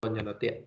luôn cho nó tiện.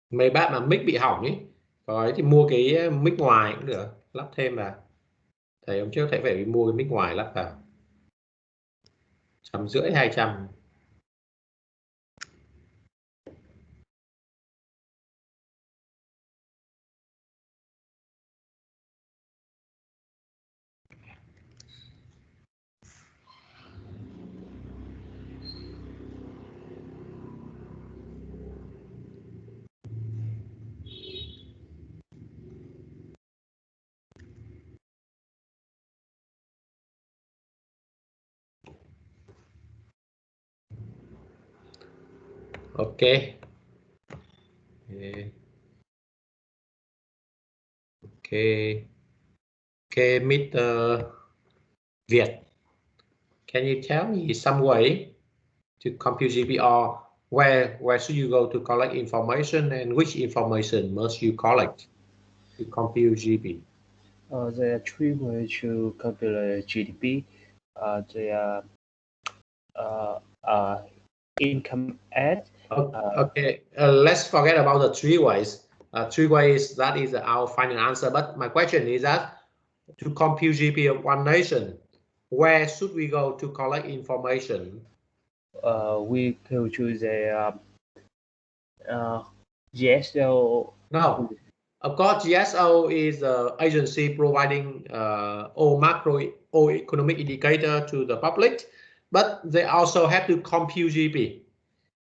Mấy bạn mà mic bị hỏng ấy, có ấy thì mua cái mic ngoài cũng được, lắp thêm vào. Thầy hôm trước thầy phải mua cái mic ngoài lắp vào, 150 200. Ok. Ok. Ok, Mr. Việt, can you tell me some way to compute GPR? Where should you go to collect information, and which information must you collect to compute GP? There are three ways to calculate GDP. There are income ad. Okay, let's forget about the three ways. Three ways, that is our final answer. But my question is that to compute GDP of one nation, where should we go to collect information? We go to the GSO. No, of course, GSO is the agency providing all economic indicator to the public, but they also have to compute GDP.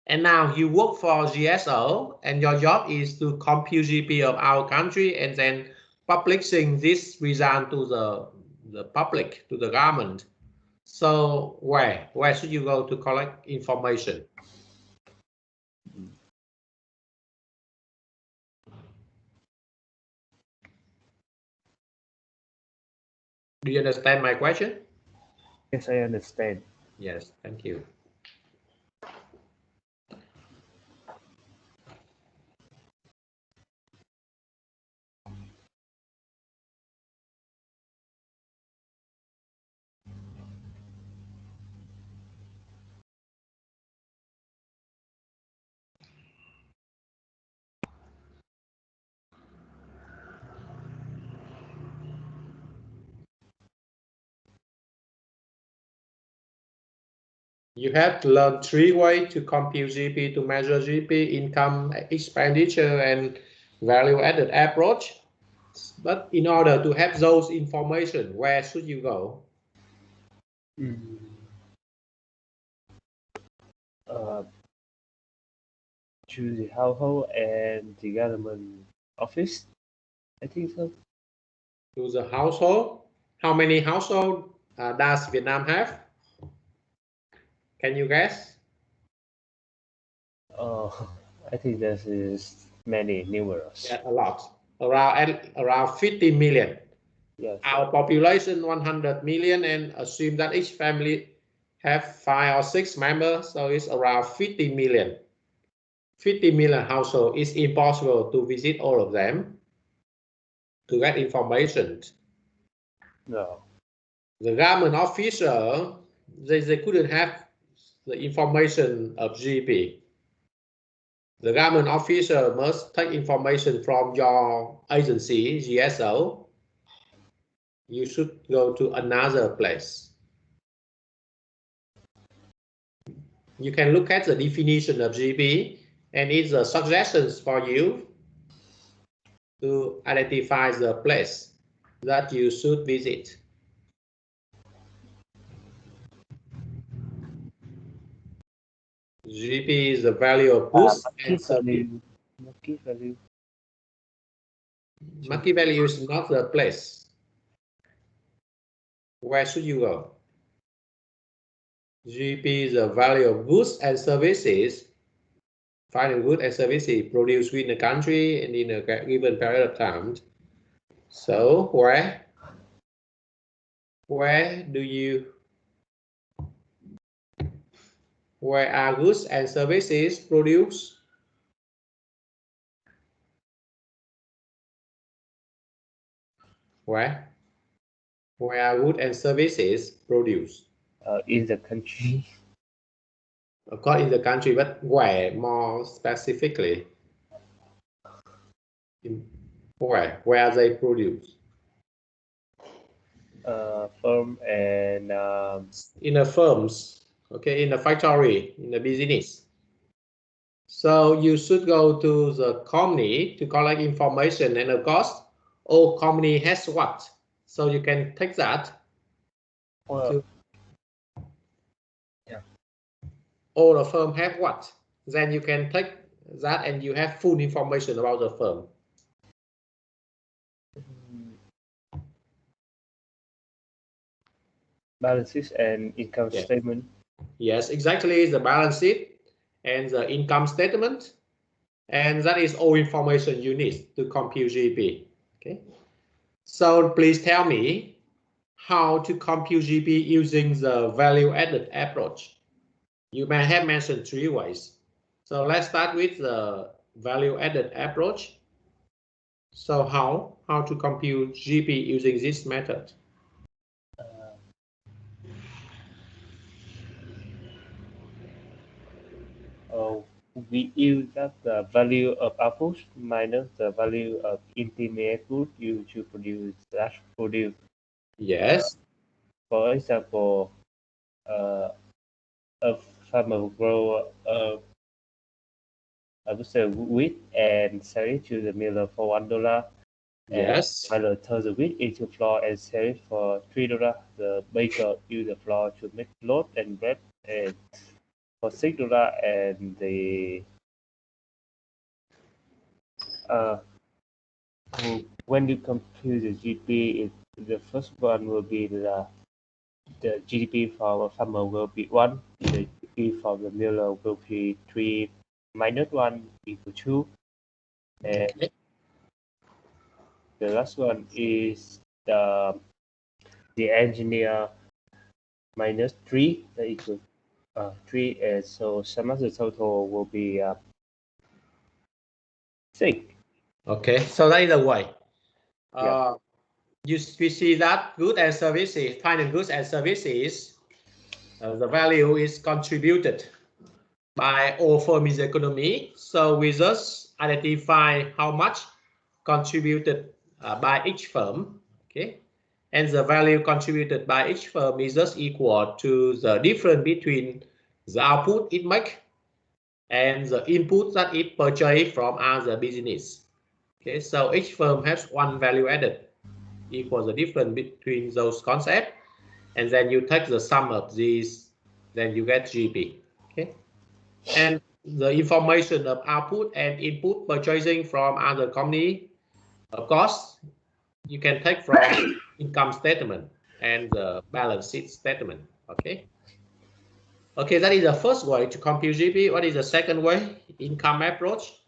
And now you work for GSO, and your job is to compute GDP of our country and then publishing this result to the public, to the government. So where should you go to collect information? Do you understand my question? Yes, I understand. Yes, thank you. You have to learn three ways to compute GDP, to measure GDP: income, expenditure, and value-added approach. But in order to have those information, where should you go? To the household and the government office. I think so. To the household. How many households does Vietnam have? Can you guess? I think this is many, numerous. Yeah, a lot. Around 50 million. Yes. Our population 100 million, and assume that each family have 5 or 6 members, so it's around 50 million. 50 million households. It's impossible to visit all of them to get information. No. The government officer, they couldn't have the information of GDP. The government officer must take information from your agency, GSO, you should go to another place. You can look at the definition of GDP, and it's a suggestions for you to identify the place that you should visit. GDP is the value of goods and services. Market value. Market value is not the place. Where should you go? GDP is the value of goods and services, final goods and services produced within the country and in a given period of time. So where are goods and services produced? Where are goods and services produced? In the country. Of course, in the country, but where more specifically? Where are they produced? Firm and in the firms, okay, in the factory, in the business. So you should go to the company to collect information, and of course, all company has what? So you can take that. well, All the firm have what? Then you can take that and you have full information about the firm. Balance sheet and income statement. Yes, exactly. The balance sheet and the income statement, and that is all information you need to compute GDP. Okay. So please tell me how to compute GDP using the value-added approach. You may have mentioned 3 ways. So let's start with the value-added approach. So how to compute GDP using this method? We use that the value of output minus the value of input you to produce that produce. Yes. For example, a farmer grow I would say wheat and sell it to the miller for $1. Yes. And miller turns the wheat into flour and sell it for $3. The baker use the flour to make loaf and bread and for $6, and the when you compute the GDP, the first one will be the GDP for a farmer will be 1, the GDP for the miller will be 3 minus 1 equal 2, and okay. The last one is the engineer minus 3 that equals 3, and so sum of the total will be 6. Okay, so that is the way. We see that goods and services, final goods and services, the value is contributed by all firms in the economy. So we just identify how much contributed by each firm, okay? And the value contributed by each firm is just equal to the difference between the output it makes and the input that it purchased from other business. Okay, so each firm has one value added equals the difference between those concepts, and then you take the sum of these, then you get GP. Okay, and the information of output and input purchasing from other company, of course, you can take from income statement and the balance sheet statement. Okay. Okay, that is the first way to compute GP. What is the second way? Income approach.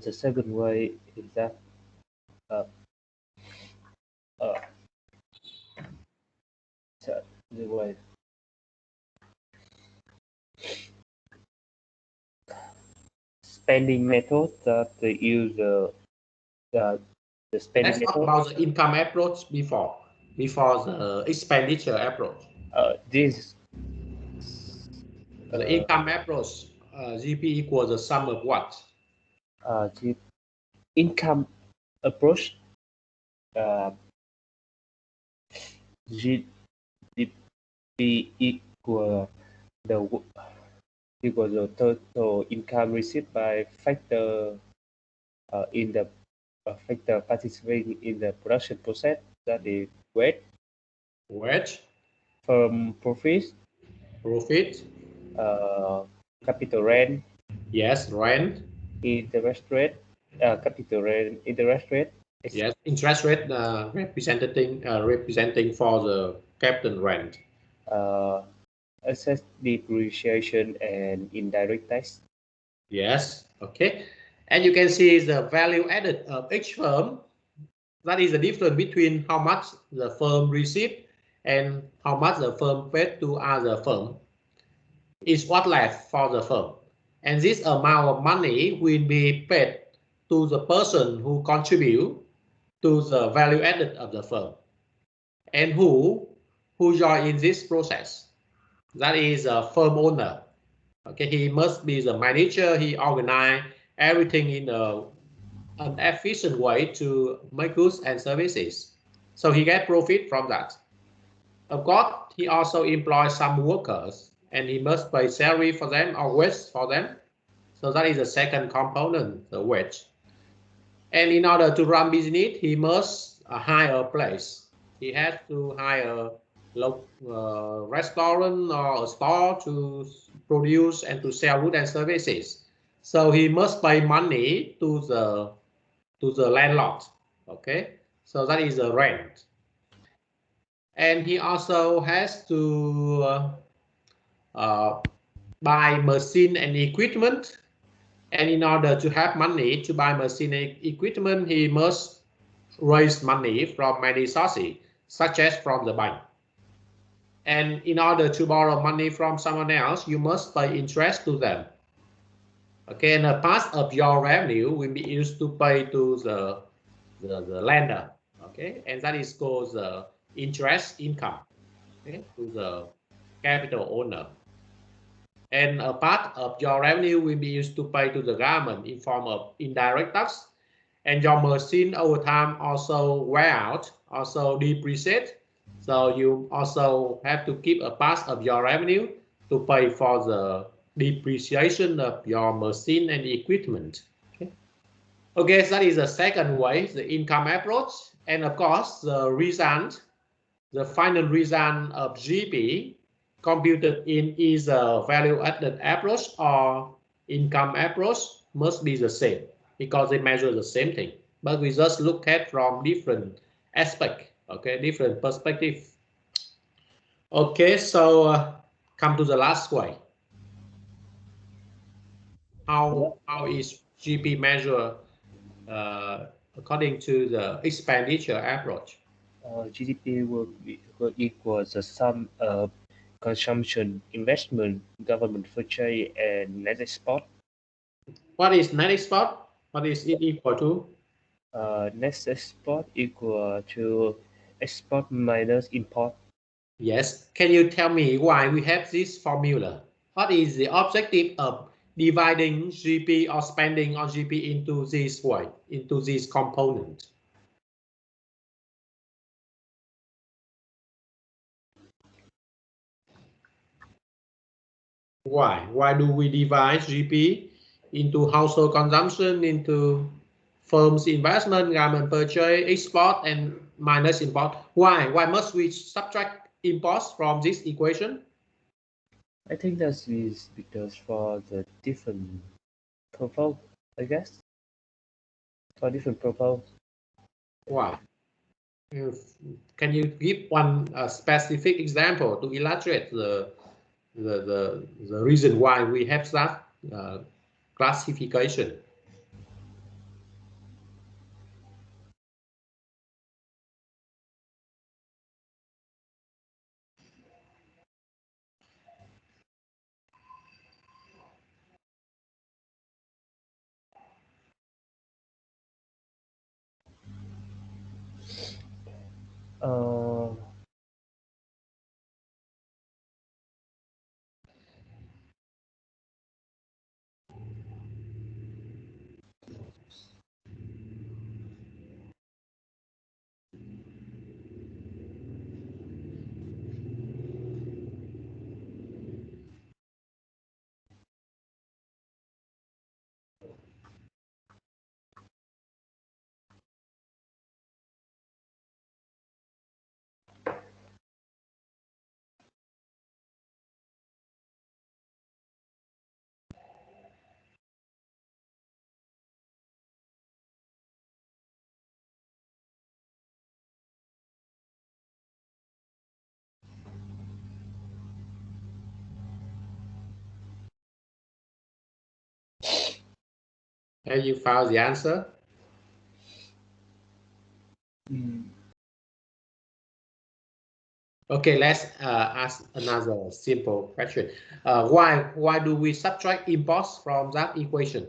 The second way is that the way spending method that they use the spending Let's method. talk about the income approach before the expenditure approach. This The income approach, GP equals the sum of what? The income approach GDP equal the total income received by factor in the factor participating in the production process, that is Wage, firm profits, profit, capital rent, yes, rent, interest rate, capital rent, interest rate, yes, interest rate representing for the capital rent. uh, asset depreciation, and indirect tax. Yes, okay. And you can see the value added of each firm. That is the difference between how much the firm received and how much the firm paid to other firm is what left for the firm. And this amount of money will be paid to the person who contribute to the value added of the firm. And who join in this process? That is a firm owner. Okay, he must be the manager. He organize everything in an efficient way to make goods and services. So he get profit from that. Of course, he also employs some workers and he must pay salary for them or wage for them. So that is the second component, the wage. And in order to run business, he must hire a place. He has to hire a restaurant or a store to produce and to sell goods and services. So he must pay money to the landlord. Okay, so that is the rent. And he also has to buy machine and equipment. And in order to have money to buy machine and equipment, he must raise money from many sources, such as from the bank. And in order to borrow money from someone else, you must pay interest to them. Okay, and a part of your revenue will be used to pay to the lender. Okay, and that is called the interest income, okay, to the capital owner. And a part of your revenue will be used to pay to the government in form of indirect tax. And your machine over time also wear out, also depreciate. So you also have to keep a part of your revenue to pay for the depreciation of your machine and equipment. Okay, okay, so that is the second way, the income approach. And of course, the result, the final result of GP computed in either value added approach or income approach must be the same because they measure the same thing. But we just look at from different aspect, okay, different perspective. Okay, so come to the last way. How is GP measured according to the expenditure approach? GDP will equal the sum of consumption, investment, government purchase, and net export. What is net export? What is it equal to? Net export equal to export minus import. Yes. Can you tell me why we have this formula? What is the objective of dividing GP or spending on GP into this way, into this component? Why? Why do we divide GP into household consumption, into firms investment, government purchase, export, and minus import? Why? Why must we subtract imports from this equation? I think that is because for the different profile, I guess. For different profile. Why? Can you give one specific example to illustrate the reason why we have that classification? Uh, Have you found the answer? Okay, let's ask another simple question. Why do we subtract imports from that equation?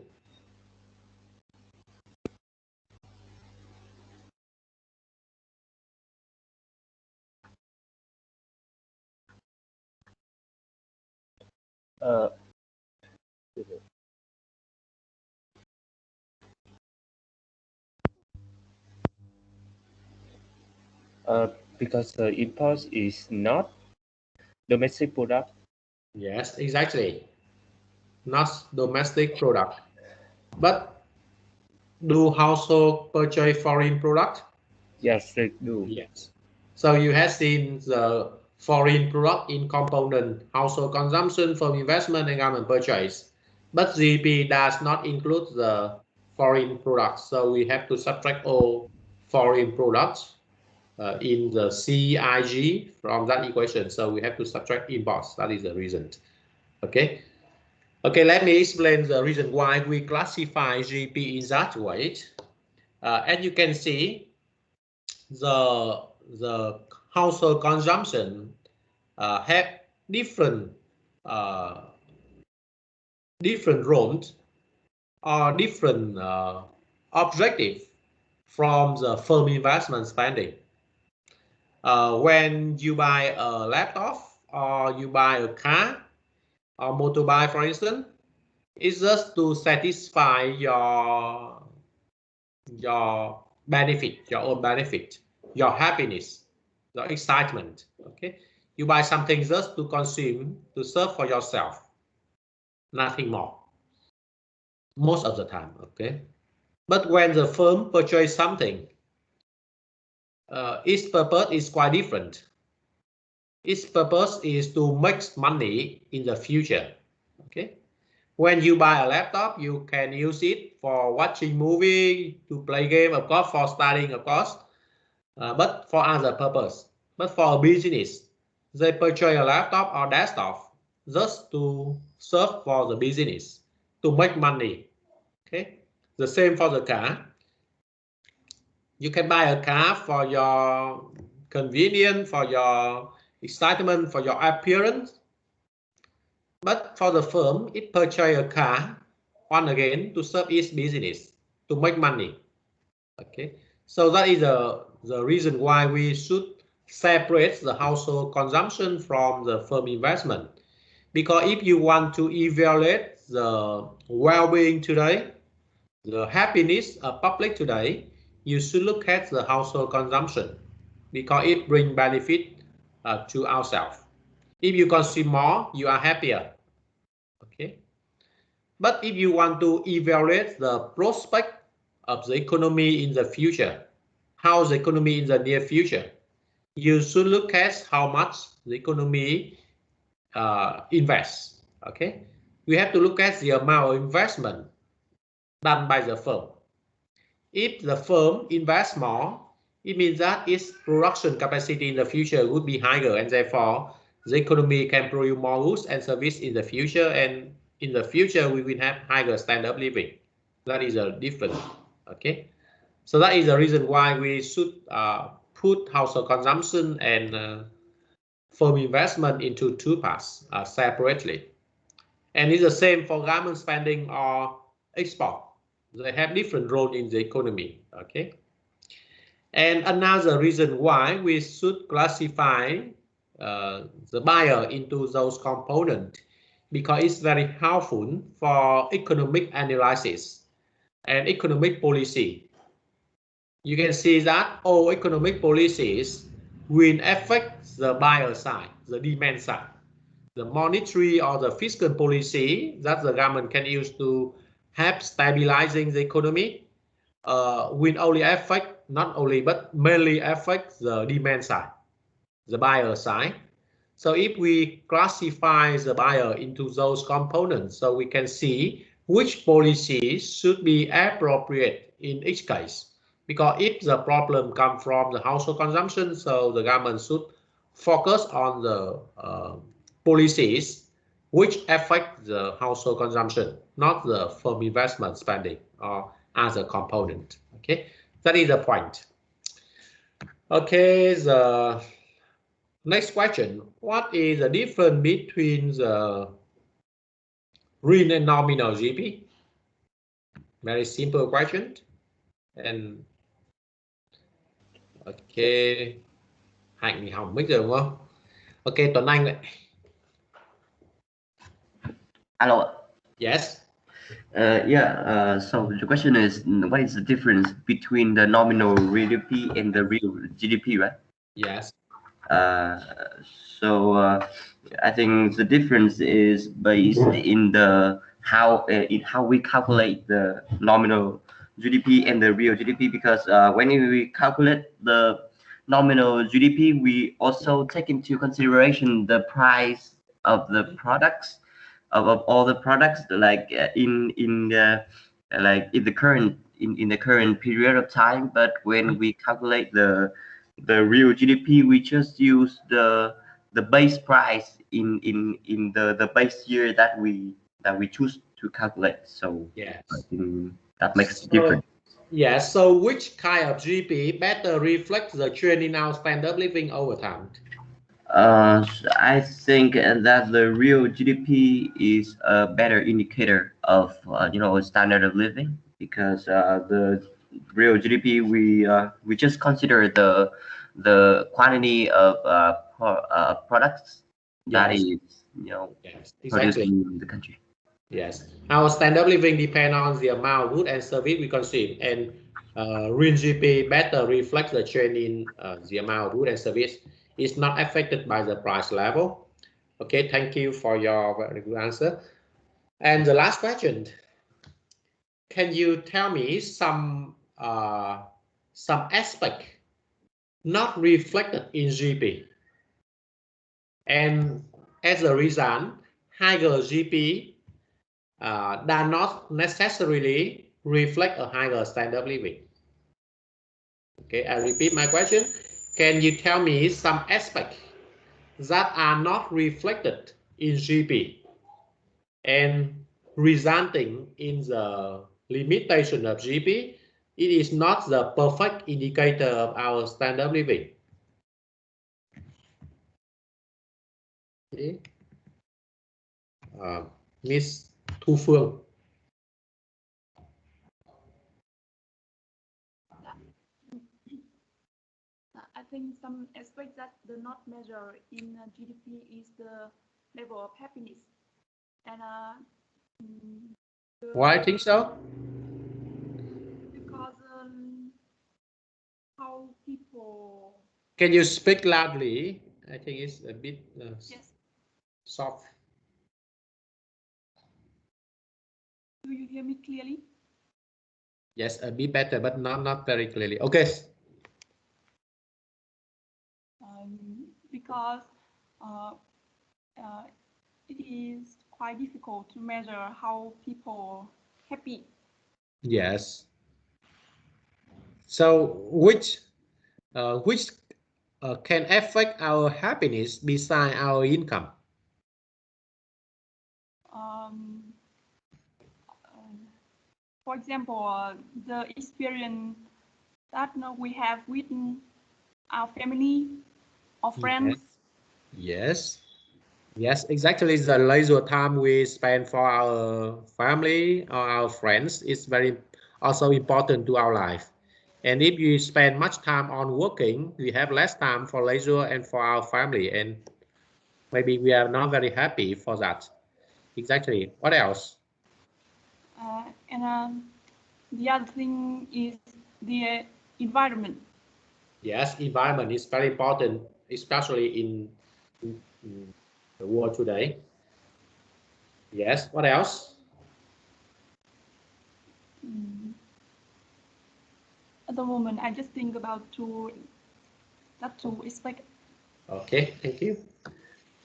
Because the import is not domestic product. Yes, exactly. Not domestic product. But do household purchase foreign product? Yes, they do. Yes. So you have seen the foreign product in component, household consumption, firm investment, and government purchase. But GDP does not include the foreign products. So we have to subtract all foreign products in the CIG from that equation. So we have to subtract imports. That is the reason. Okay. Okay, let me explain the reason why we classify GDP in that way. As you can see, the household consumption have different different roles or different objective from the firm investment spending. When you buy a laptop or you buy a car or motorbike, for instance, it's just to satisfy your benefit, your own benefit, your happiness, your excitement. Okay, you buy something just to consume, to serve for yourself, nothing more. Most of the time, okay. But when the firm purchase something, its purpose is quite different. Its purpose is to make money in the future. Okay. When you buy a laptop, you can use it for watching movie, to play game, of course, for studying, of course, but for other purpose. But for a business, they purchase a laptop or desktop just to serve for the business, to make money. Okay, the same for the car. You can buy a car for your convenience, for your excitement, for your appearance. But for the firm, it purchase a car once again to serve its business, to make money. Okay, so that is the reason why we should separate the household consumption from the firm investment. Because if you want to evaluate the well-being today, the happiness of public today, you should look at the household consumption because it brings benefit to ourselves. If you consume more, you are happier. Okay. But if you want to evaluate the prospect of the economy in the future, how the economy in the near future, you should look at how much the economy invests. Okay. We have to look at the amount of investment done by the firm. If the firm invests more, it means that its production capacity in the future would be higher, and therefore the economy can produce more goods and services in the future, and in the future we will have higher standard of living. That is a difference. Okay, so that is the reason why we should put household consumption and firm investment into two parts separately. And it's the same for government spending or export. They have different role in the economy. Okay. And another reason why we should classify the buyer into those components, because it's very helpful for economic analysis and economic policy. You can see that all economic policies will affect the buyer side, the demand side. The monetary or the fiscal policy that the government can use to help stabilizing the economy will only affect, not only, but mainly affect the demand side, the buyer side. So if we classify the buyer into those components, so we can see which policies should be appropriate in each case. Because if the problem comes from the household consumption, so the government should focus on the policies which affect the household consumption, not the firm investment spending. or as a component. Okay, that is the point. Okay, the next question: what is the difference between the real and nominal GDP? Very simple question. And okay, Hạnh thì hỏng mic rồi đúng không? Ok, Tuấn Anh vậy. Hello. Yes. So the question is, what is the difference between the nominal GDP and the real GDP, right? Yes. I think the difference is based in the how we calculate the nominal GDP and the real GDP, because when we calculate the nominal GDP, we also take into consideration the price of the products, of all the products, like in the current period of time. But when we calculate the real GDP, we just use the base price in the base year that we choose to calculate. So yes, I think that makes it different. Yes. So which kind of GDP better reflects the trend in our standard of living over time? I think that the real GDP is a better indicator of standard of living, because the real GDP, we just consider the quantity of products that is yes, produced exactly in the country. Yes, our standard of living depends on the amount of goods and service we consume, and real GDP better reflects the trend in the amount of goods and service. It's not affected by the price level. Okay, thank you for your very good answer. And the last question: can you tell me some aspect not reflected in GDP, and as a result, higher GDP does not necessarily reflect a higher standard of living? Okay, I repeat my question. Can you tell me some aspects that are not reflected in GDP and resulting in the limitation of GDP? It is not the perfect indicator of our standard of living. Okay. Miss Thu Phương. I think some aspects that do not measure in GDP is the level of happiness. And why I think so? Because how people. Can you speak loudly? I think it's a bit yes. Soft. Do you hear me clearly? Yes, a bit better, but not very clearly. Okay. Because it is quite difficult to measure how people happy. Yes. So which can affect our happiness beside our income? For example, the experience that we have with our family or friends. Yes. Yes, exactly. The leisure time we spend for our family or our friends is very also important to our life. And if you spend much time on working, we have less time for leisure and for our family, and maybe we are not very happy for that. Exactly. What else? The other thing is the environment. Yes, environment is very important, especially in the world today. Yes. What else? At the moment, I just think about that two aspects. Okay, thank you.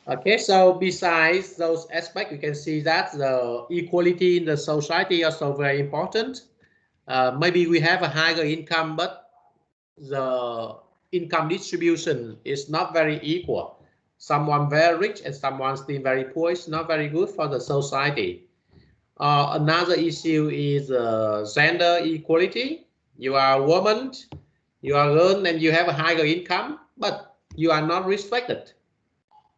Okay, so besides those aspects, you can see that the equality in the society also very important. Maybe we have a higher income, but the income distribution is not very equal. Someone very rich and someone still very poor is not very good for the society. Another issue is gender equality. You are a woman, you are a girl, and you have a higher income, but you are not respected.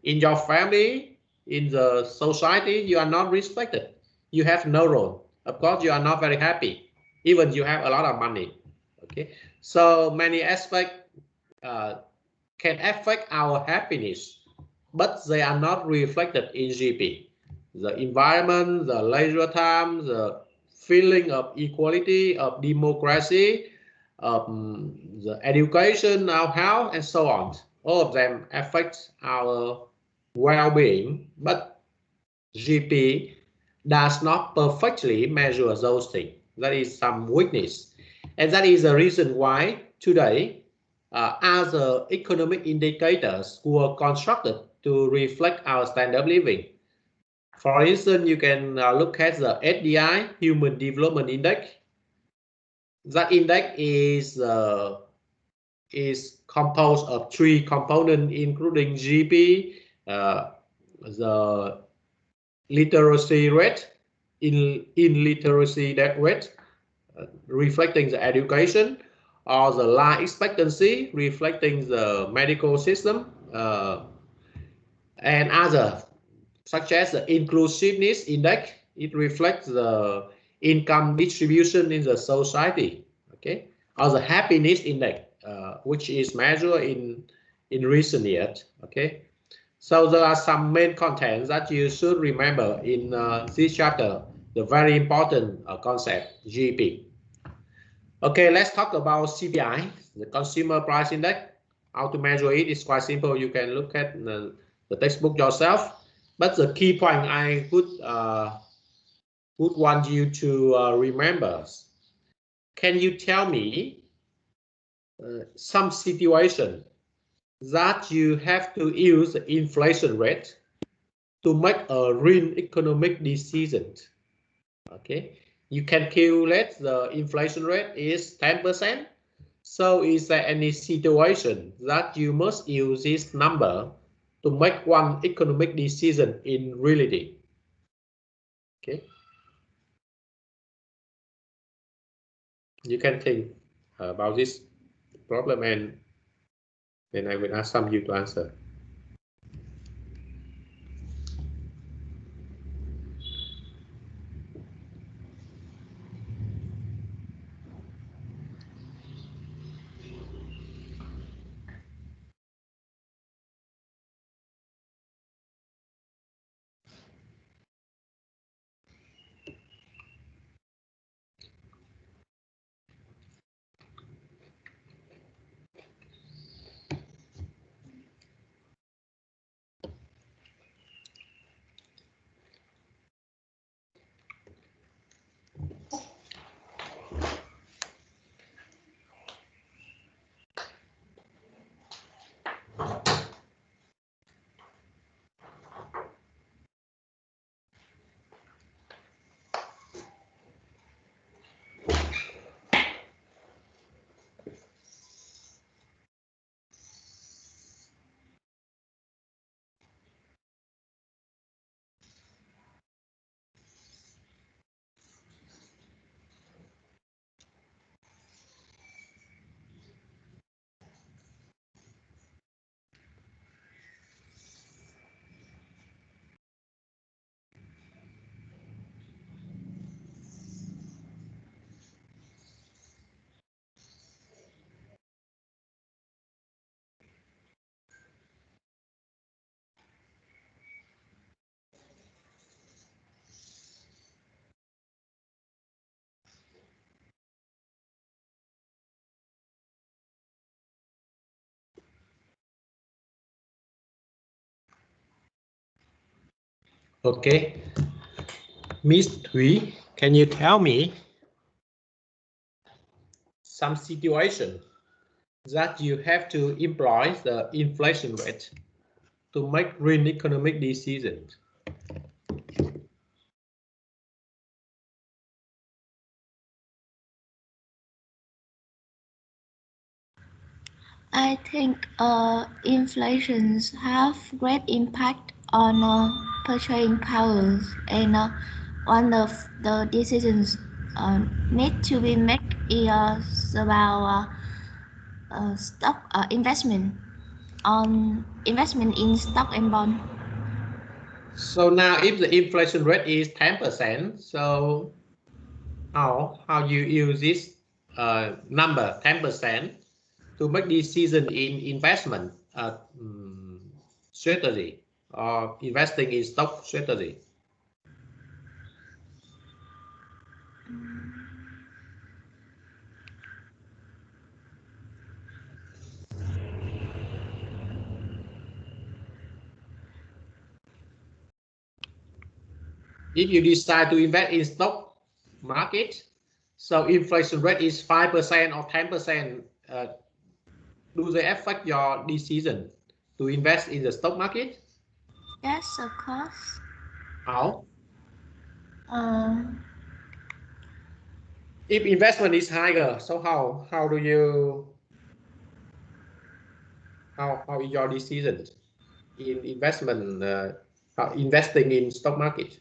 In your family, in the society, you are not respected. You have no role. Of course, you are not very happy, even you have a lot of money. Okay, so many aspects can affect our happiness, but they are not reflected in GDP. The environment, the leisure time, the feeling of equality, of democracy, the education, our health, and so on. All of them affect our well-being, but GDP does not perfectly measure those things. That is some weakness. And that is the reason why today other economic indicators were constructed to reflect our standard of living. For instance, you can look at the HDI, Human Development Index. That index is composed of 3 components, including GDP, the literacy rate, illiteracy rate, reflecting the education, or the life expectancy, reflecting the medical system, and other, such as the inclusiveness index. It reflects the income distribution in the society, okay, or the happiness index, which is measured in recent years, okay. So there are some main contents that you should remember in this chapter, the very important concept, GDP. Okay, let's talk about CPI, the Consumer Price Index. How to measure it is quite simple. You can look at the textbook yourself. But the key point I would want you to remember. Can you tell me some situation that you have to use the inflation rate to make a real economic decision? Okay, you can calculate the inflation rate is 10%. So is there any situation that you must use this number to make one economic decision in reality? Okay, you can think about this problem, and then I will ask some of you to answer. Okay, Miss Thủy, can you tell me some situation that you have to employ the inflation rate to make real economic decisions? I think inflations have great impact on purchasing powers, and one of the decisions need to be made is about stock investment in stock and bond. So now if the inflation rate is 10%, so how you use this number 10% to make decision in investment strategy or investing in stock strategy? If you decide to invest in stock market, so inflation rate is 5% or 10%, do they affect your decision to invest in the stock market? Yes, of course. How? If investment is higher, so how do you how is your decision in investment investing in stock market?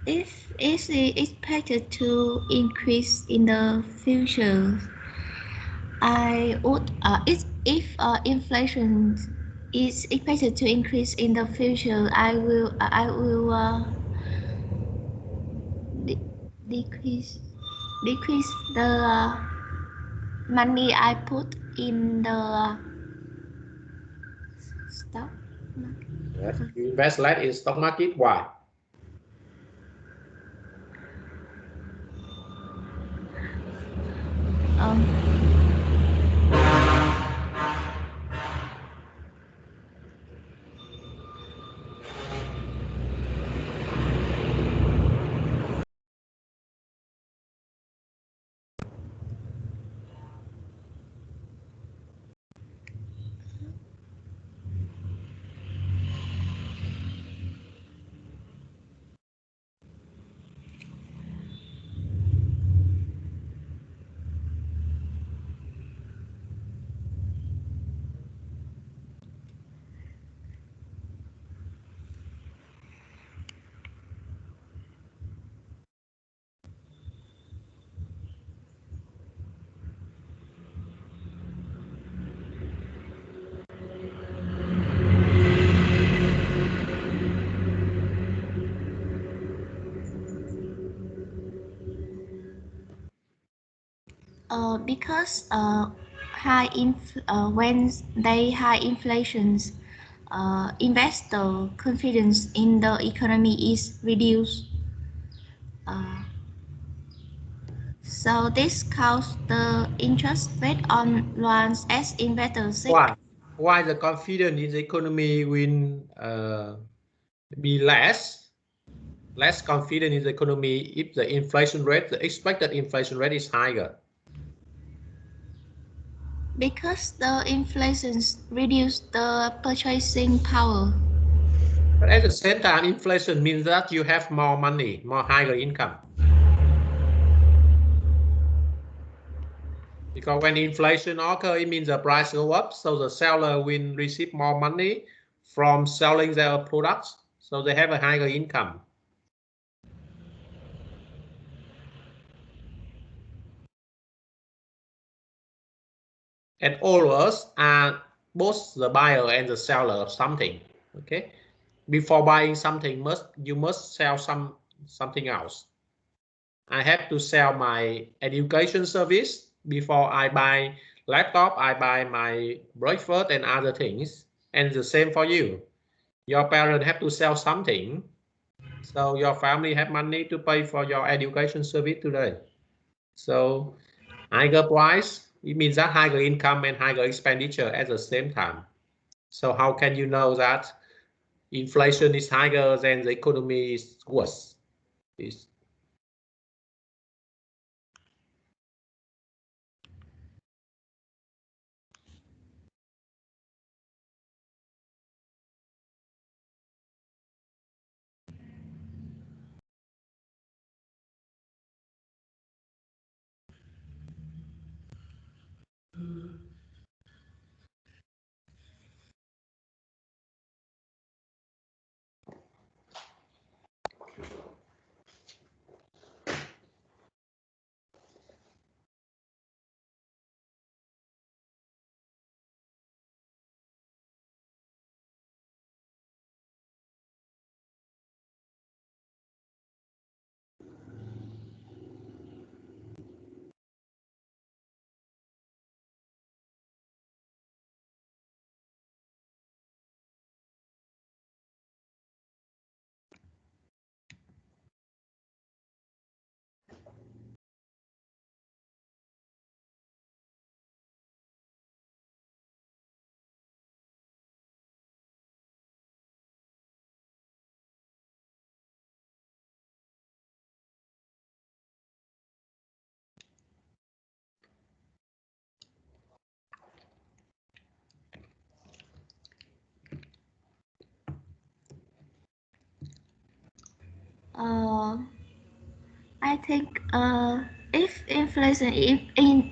If it's expected to increase in the future, I would if inflation is expected to increase in the future, I will decrease the money I put in the stock market. Yes, you invest less in stock market. Why? Because when they high inflations, investor confidence in the economy is reduced. So this causes the interest rate on loans as investors seek. Why the confidence in the economy will be less confident in the economy if the inflation rate, the expected inflation rate is higher? Because the inflation reduce the purchasing power. But at the same time, inflation means that you have more money, more higher income. Because when inflation occurs, it means the price go up, so the seller will receive more money from selling their products, so they have a higher income. And all of us are both the buyer and the seller of something. Okay, before buying something, you must sell something else. I have to sell my education service before I buy laptop. I buy my breakfast and other things, and the same for you. Your parents have to sell something, so your family have money to pay for your education service today. So higher price, it means that higher income and higher expenditure at the same time. So how can you know that inflation is higher than the economy is worse? I think if inflation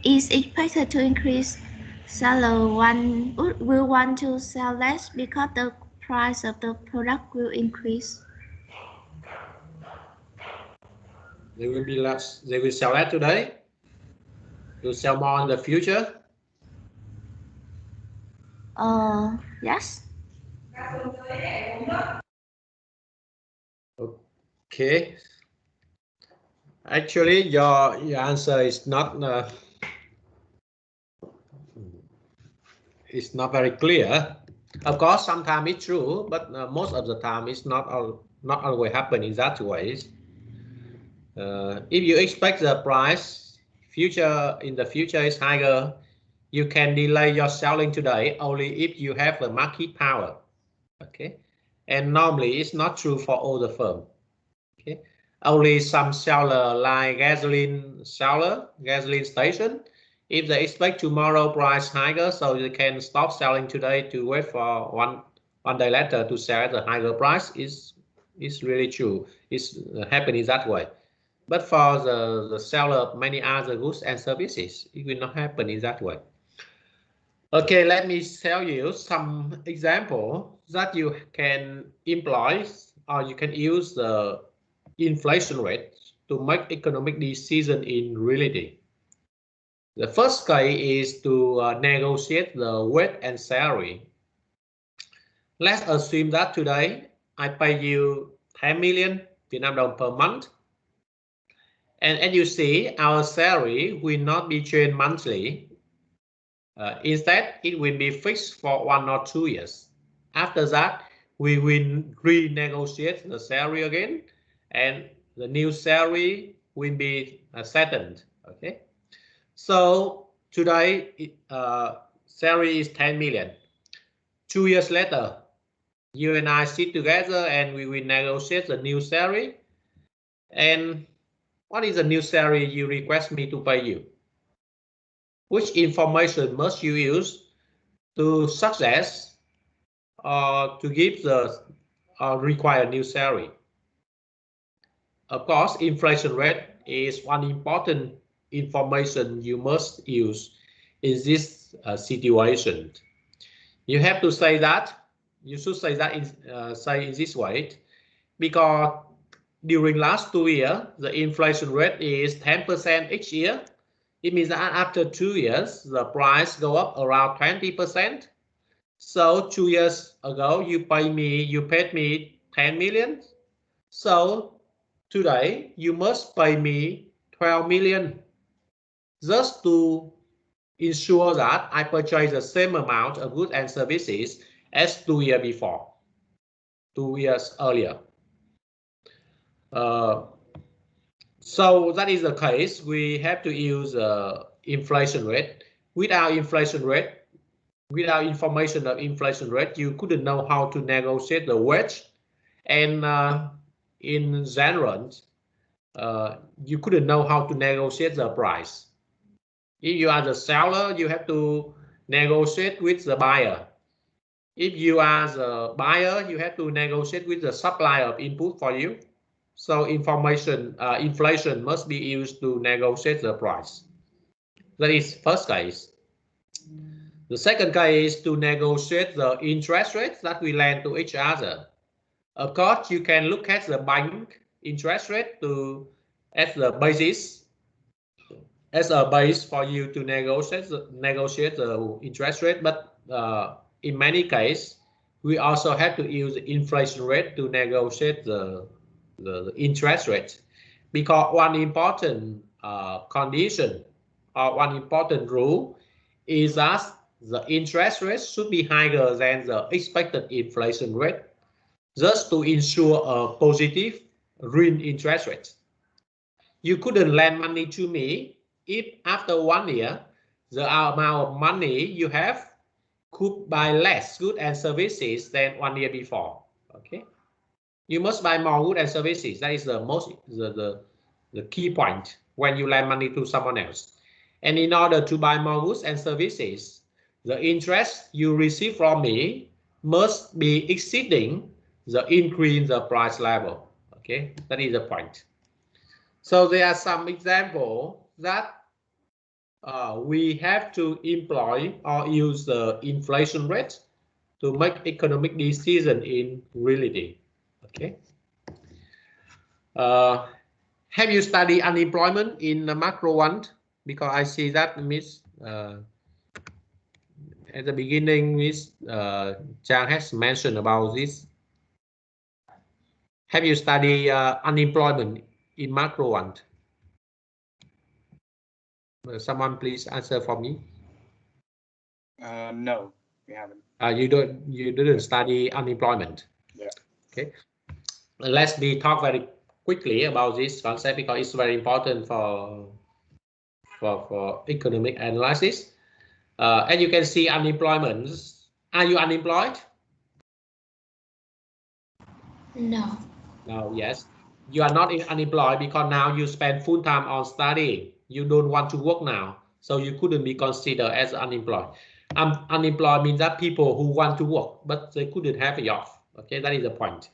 is expected to increase, seller will want to sell less because the price of the product will increase. They will be less. They will sell less today. To sell more in the future. Yes. Okay. Actually, your answer is not very clear. Of course, sometimes it's true, but most of the time it's not always happen in that way. If you expect the price in the future is higher, you can delay your selling today only if you have the market power. Okay, and normally it's not true for all the firm. Okay, only some seller like gasoline station, if they expect tomorrow price higher, so they can stop selling today to wait for one day later to sell at the higher price. Is really true. It's happening that way. But for the seller of many other goods and services, it will not happen in that way. Okay, let me tell you some example that you can employ or you can use the inflation rate to make economic decision in reality. The first case is to negotiate the wage and salary. Let's assume that today I pay you 10 million Vietnam dong per month. And as you see, our salary will not be changed monthly. Instead, it will be fixed for 1 or 2 years. After that, we will renegotiate the salary again, and the new salary will be settled. Okay. So today, salary is 10 million. 2 years later, you and I sit together and we will negotiate the new salary. And what is the new salary you request me to pay you? Which information must you use to success or to give the required new salary? Of course, inflation rate is one important information you must use in this situation. You have to say that. You should say that in this way, because during last 2 years, the inflation rate is 10% each year. It means that after 2 years, the price go up around 20%. So 2 years ago, you paid me 10 million. So today, you must pay me 12 million just to ensure that I purchase the same amount of goods and services as 2 years before, 2 years earlier. So that is the case. We have to use inflation rate. Without information of inflation rate, you couldn't know how to negotiate the wage, and in general, you couldn't know how to negotiate the price. If you are the seller, you have to negotiate with the buyer. If you are the buyer, you have to negotiate with the supplier of input for you. So inflation must be used to negotiate the price. That is first case. The second case is to negotiate the interest rates that we lend to each other. Of course, you can look at the bank interest rate as the basis, as a base for you to negotiate the interest rate. But in many cases, we also have to use the inflation rate to negotiate the interest rate, because one important condition or one important rule is that the interest rate should be higher than the expected inflation rate, just to ensure a positive real interest rate. You couldn't lend money to me if after 1 year the amount of money you have could buy less goods and services than 1 year before. Okay, you must buy more goods and services. That is the key point when you lend money to someone else. And in order to buy more goods and services, the interest you receive from me must be exceeding the increase in the price level. Okay, that is the point. So there are some examples that we have to employ or use the inflation rate to make economic decision in reality. Okay. Have you studied unemployment in the macro one? Because I see that Miss at the beginning, Miss Chang has mentioned about this. Have you studied unemployment in macro one? Someone please answer for me. No, we haven't. You didn't study unemployment. Yeah. Okay. Let's be talk very quickly about this concept because it's very important for economic analysis. As you can see, unemployment. Are you unemployed? No. No. Yes. You are not unemployed because now you spend full time on studying. You don't want to work now, so you couldn't be considered as unemployed. Unemployed means that people who want to work but they couldn't have a job. Okay, that is the point.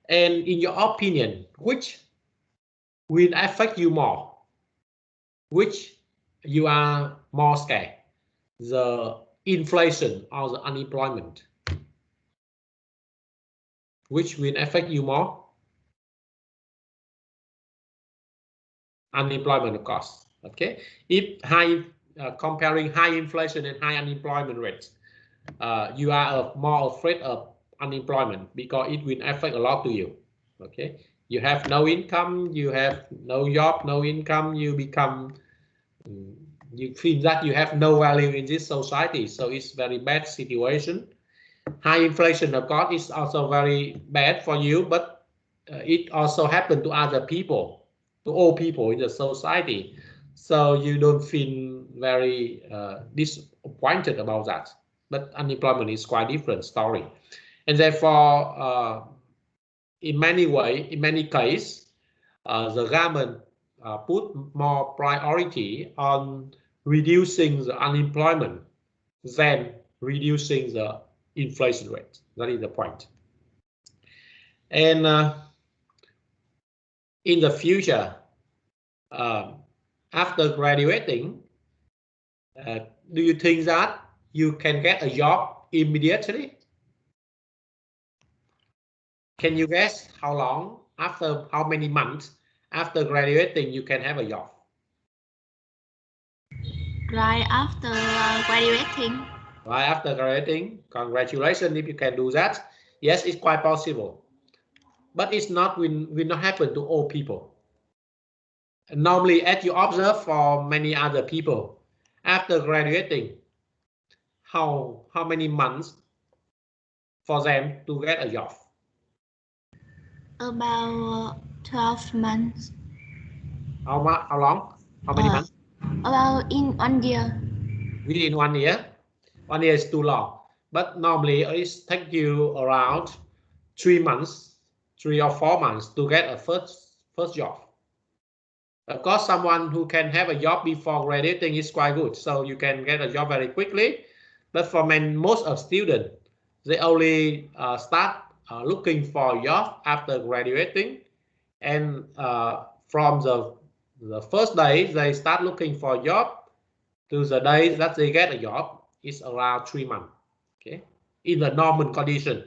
And in your opinion, which will affect you more? Which you are more scared? The inflation or the unemployment? Which will affect you more? Unemployment, of course. Okay. If comparing high inflation and high unemployment rates, you are more afraid of unemployment because it will affect a lot to you. Okay. You have no income, you have no job, no income, you become, you feel that you have no value in this society. So it's very bad situation. High inflation, of course, is also very bad for you, but it also happened to other people, to all people in the society. So you don't feel very disappointed about that. But unemployment is quite different story. And therefore, in many ways, in many cases, the government put more priority on reducing the unemployment than reducing the inflation rate. That is the point. And in the future, after graduating, do you think that you can get a job immediately? Can you guess how long, after how many months after graduating you can have a job? Right after graduating. Right after graduating, congratulations if you can do that. Yes, it's quite possible, but it's not will not happen to all people. Normally, as you observe for many other people, after graduating, how many months for them to get a job? About 12 months. How long? How many months? About in 1 year. Within 1 year? 1 year is too long. But normally it takes you around 3 months, 3 or 4 months to get a first job. Of course, someone who can have a job before graduating is quite good, so you can get a job very quickly. But for most of students, they only start looking for a job after graduating, and from the first day they start looking for a job to the day that they get a job is around 3 months. Okay, in the normal condition.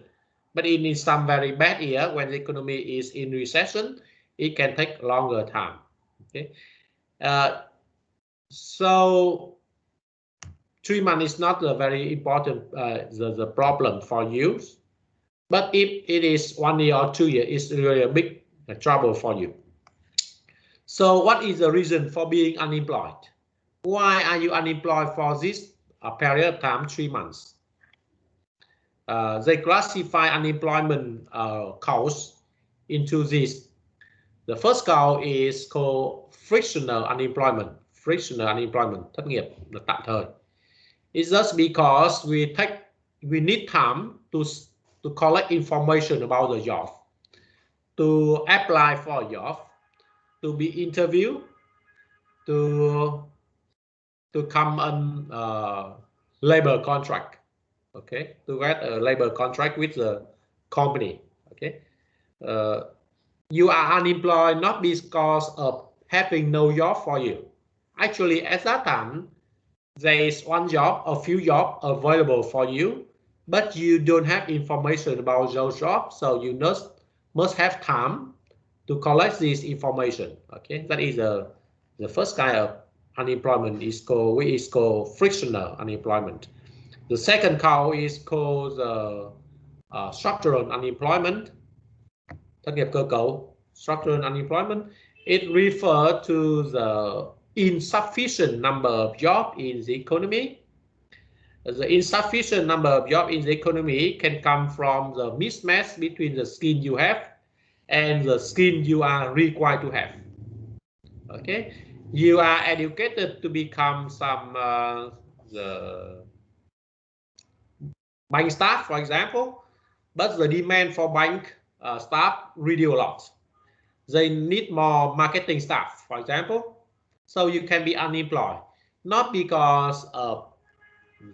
But in some very bad year when the economy is in recession, it can take longer time. Okay, so 3 months is not a very important the problem for you, but if it is 1 year or 2 years, it's really a big trouble for you. So what is the reason for being unemployed? Why are you unemployed for this period of time, 3 months? They classify unemployment cause into this. The first cause is called frictional unemployment. Frictional unemployment, thất nghiệp là tạm thời. It's just because we need time to collect information about the job, to apply for a job, to be interviewed, to come on labor contract. Okay, to get a labor contract with the company. Okay, You are unemployed not because of having no job for you. Actually, at that time, there is one job, a few jobs available for you, but you don't have information about those jobs, so you must have time to collect this information. Okay, that is the first kind of unemployment is called frictional unemployment. The second kind is called structural unemployment. Thất nghiệp cơ cấu, structural unemployment. It refers to the insufficient number of jobs in the economy. The insufficient number of jobs in the economy can come from the mismatch between the skill you have and the skill you are required to have. Okay, you are educated to become some the bank staff, for example, but the demand for bank staff reduce a lot. They need more marketing staff, for example, so you can be unemployed, not because of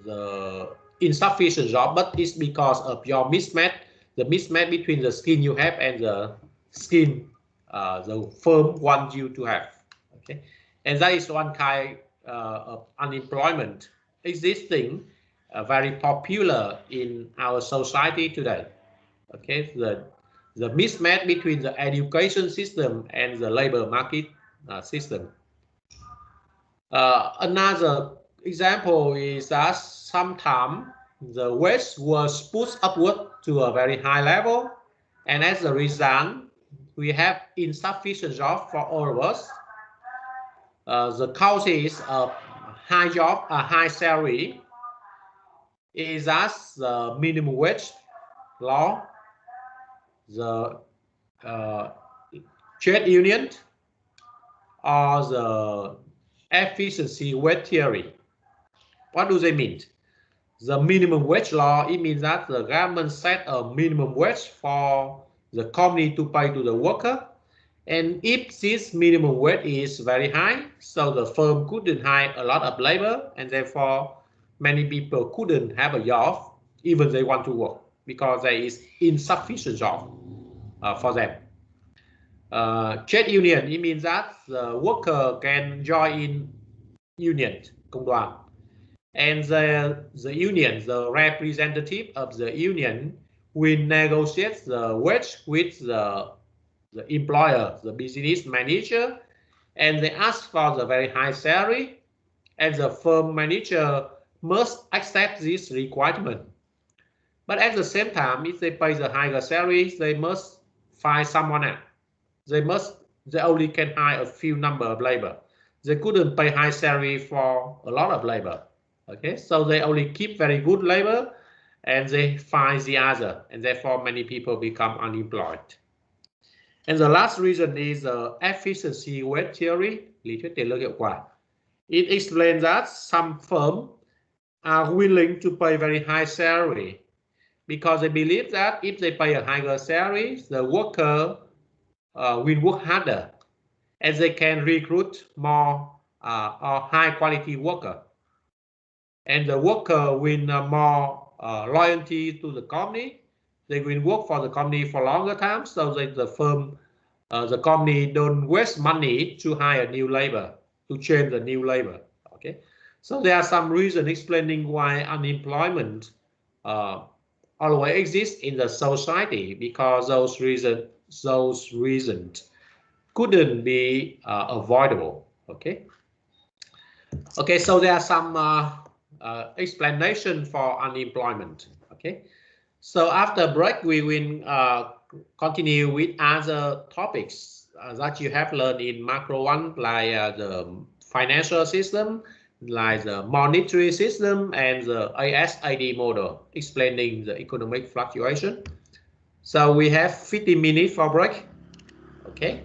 the insufficient job, but it's because of your mismatch, the mismatch between the skill you have and the skill the firm wants you to have. Okay, and that is one kind of unemployment existing, very popular in our society today. Okay, the mismatch between the education system and the labor market system. Another example is that sometimes the wage was pushed upward to a very high level, and as a result, we have insufficient job for all of us. The causes of high job, high salary is that the minimum wage law, the trade union, or the efficiency wage theory. What do they mean? The minimum wage law, it means that the government set a minimum wage for the company to pay to the worker. And if this minimum wage is very high, so the firm couldn't hire a lot of labor, and therefore many people couldn't have a job, even they want to work, because there is insufficient job for them. Trade union, it means that the worker can join in union, công đoàn. And the union, the representative of the union, will negotiate the wage with the employer, the business manager, and they ask for the very high salary, and the firm manager must accept this requirement. But at the same time, if they pay the higher salary, they must find someone else. They only can hire a few number of labor. They couldn't pay high salary for a lot of labor. Okay, so they only keep very good labor and they find the other, and therefore many people become unemployed. And the last reason is efficiency wage theory, lý thuyết tiền lương hiệu quả. It explains that some firms are willing to pay very high salary because they believe that if they pay a higher salary, the worker will work harder and they can recruit more or high quality worker. And the worker win more loyalty to the company. They will work for the company for longer time, so that the firm, the company don't waste money to hire new labor, to train the new labor. Okay, so there are some reasons explaining why unemployment always exists in the society, because those reasons couldn't be avoidable. Okay. Okay, so there are some explanation for unemployment. Okay, so after break we will continue with other topics that you have learned in macro one, like the financial system, like the monetary system, and the ASAD model explaining the economic fluctuation. So we have 50 minutes for break. Okay.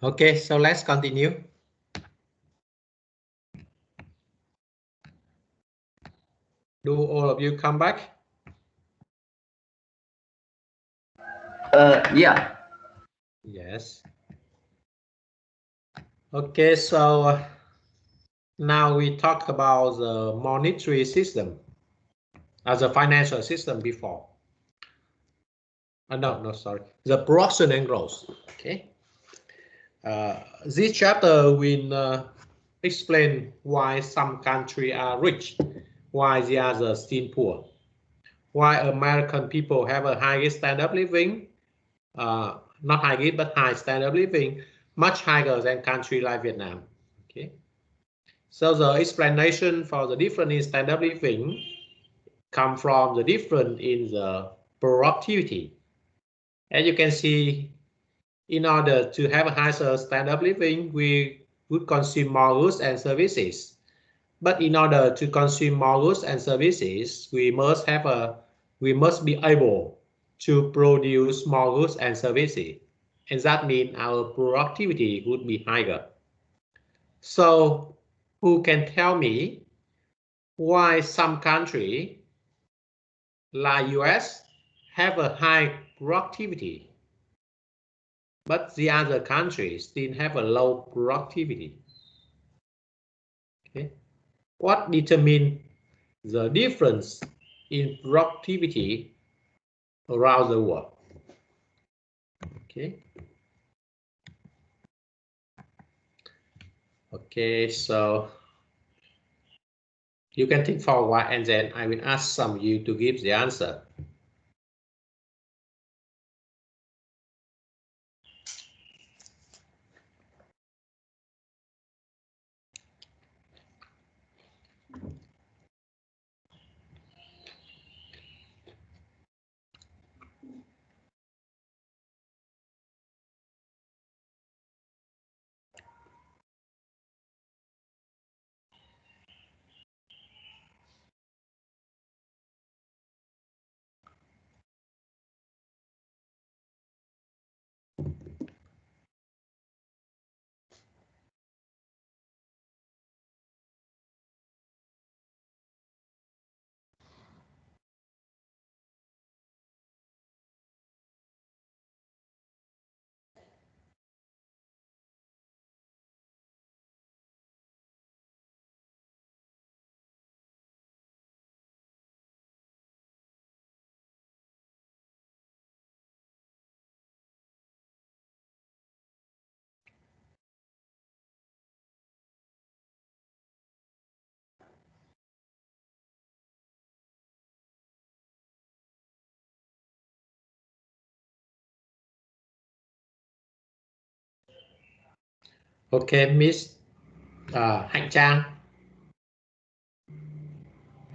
Okay, so let's continue. Do all of you come back? Yeah. Yes. Okay, so now we talk about the monetary system as a financial system before. No, sorry. The production and growth. Okay. This chapter will explain why some countries are rich, why the others still poor, why American people have a high standard of living, not high but high standard of living, much higher than country like Vietnam. Okay. So the explanation for the difference in standard of living come from the difference in the productivity. As you can see, in order to have a higher standard of living, we would consume more goods and services. But in order to consume more goods and services, we must be able to produce more goods and services. And that means our productivity would be higher. So who can tell me why some country like US have a high productivity, but the other countries still have a low productivity? Okay. What determines the difference in productivity around the world? Okay. Okay, so you can think for a while and then I will ask some of you to give the answer. Okay, Miss Hạnh Trang,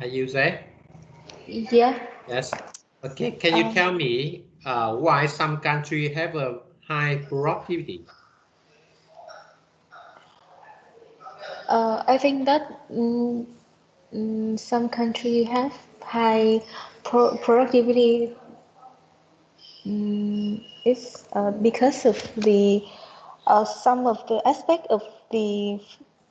are you there? Yeah. Yes. Okay, can you tell me why some countries have a high productivity? I think that some countries have high productivity is because of the some of the aspect of the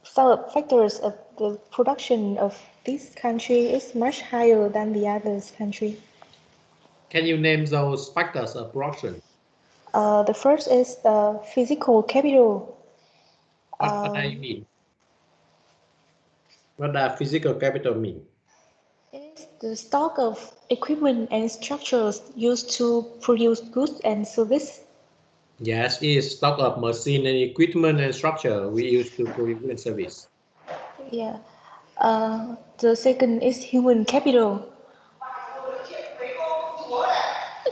some factors of the production of this country is much higher than the other country. Can you name those factors of production? The first is the physical capital. What do you mean? What does physical capital mean? It's the stock of equipment and structures used to produce goods and service. Yes, it is stock of machine and equipment and structure we use to produce service. Yeah. The second is human capital.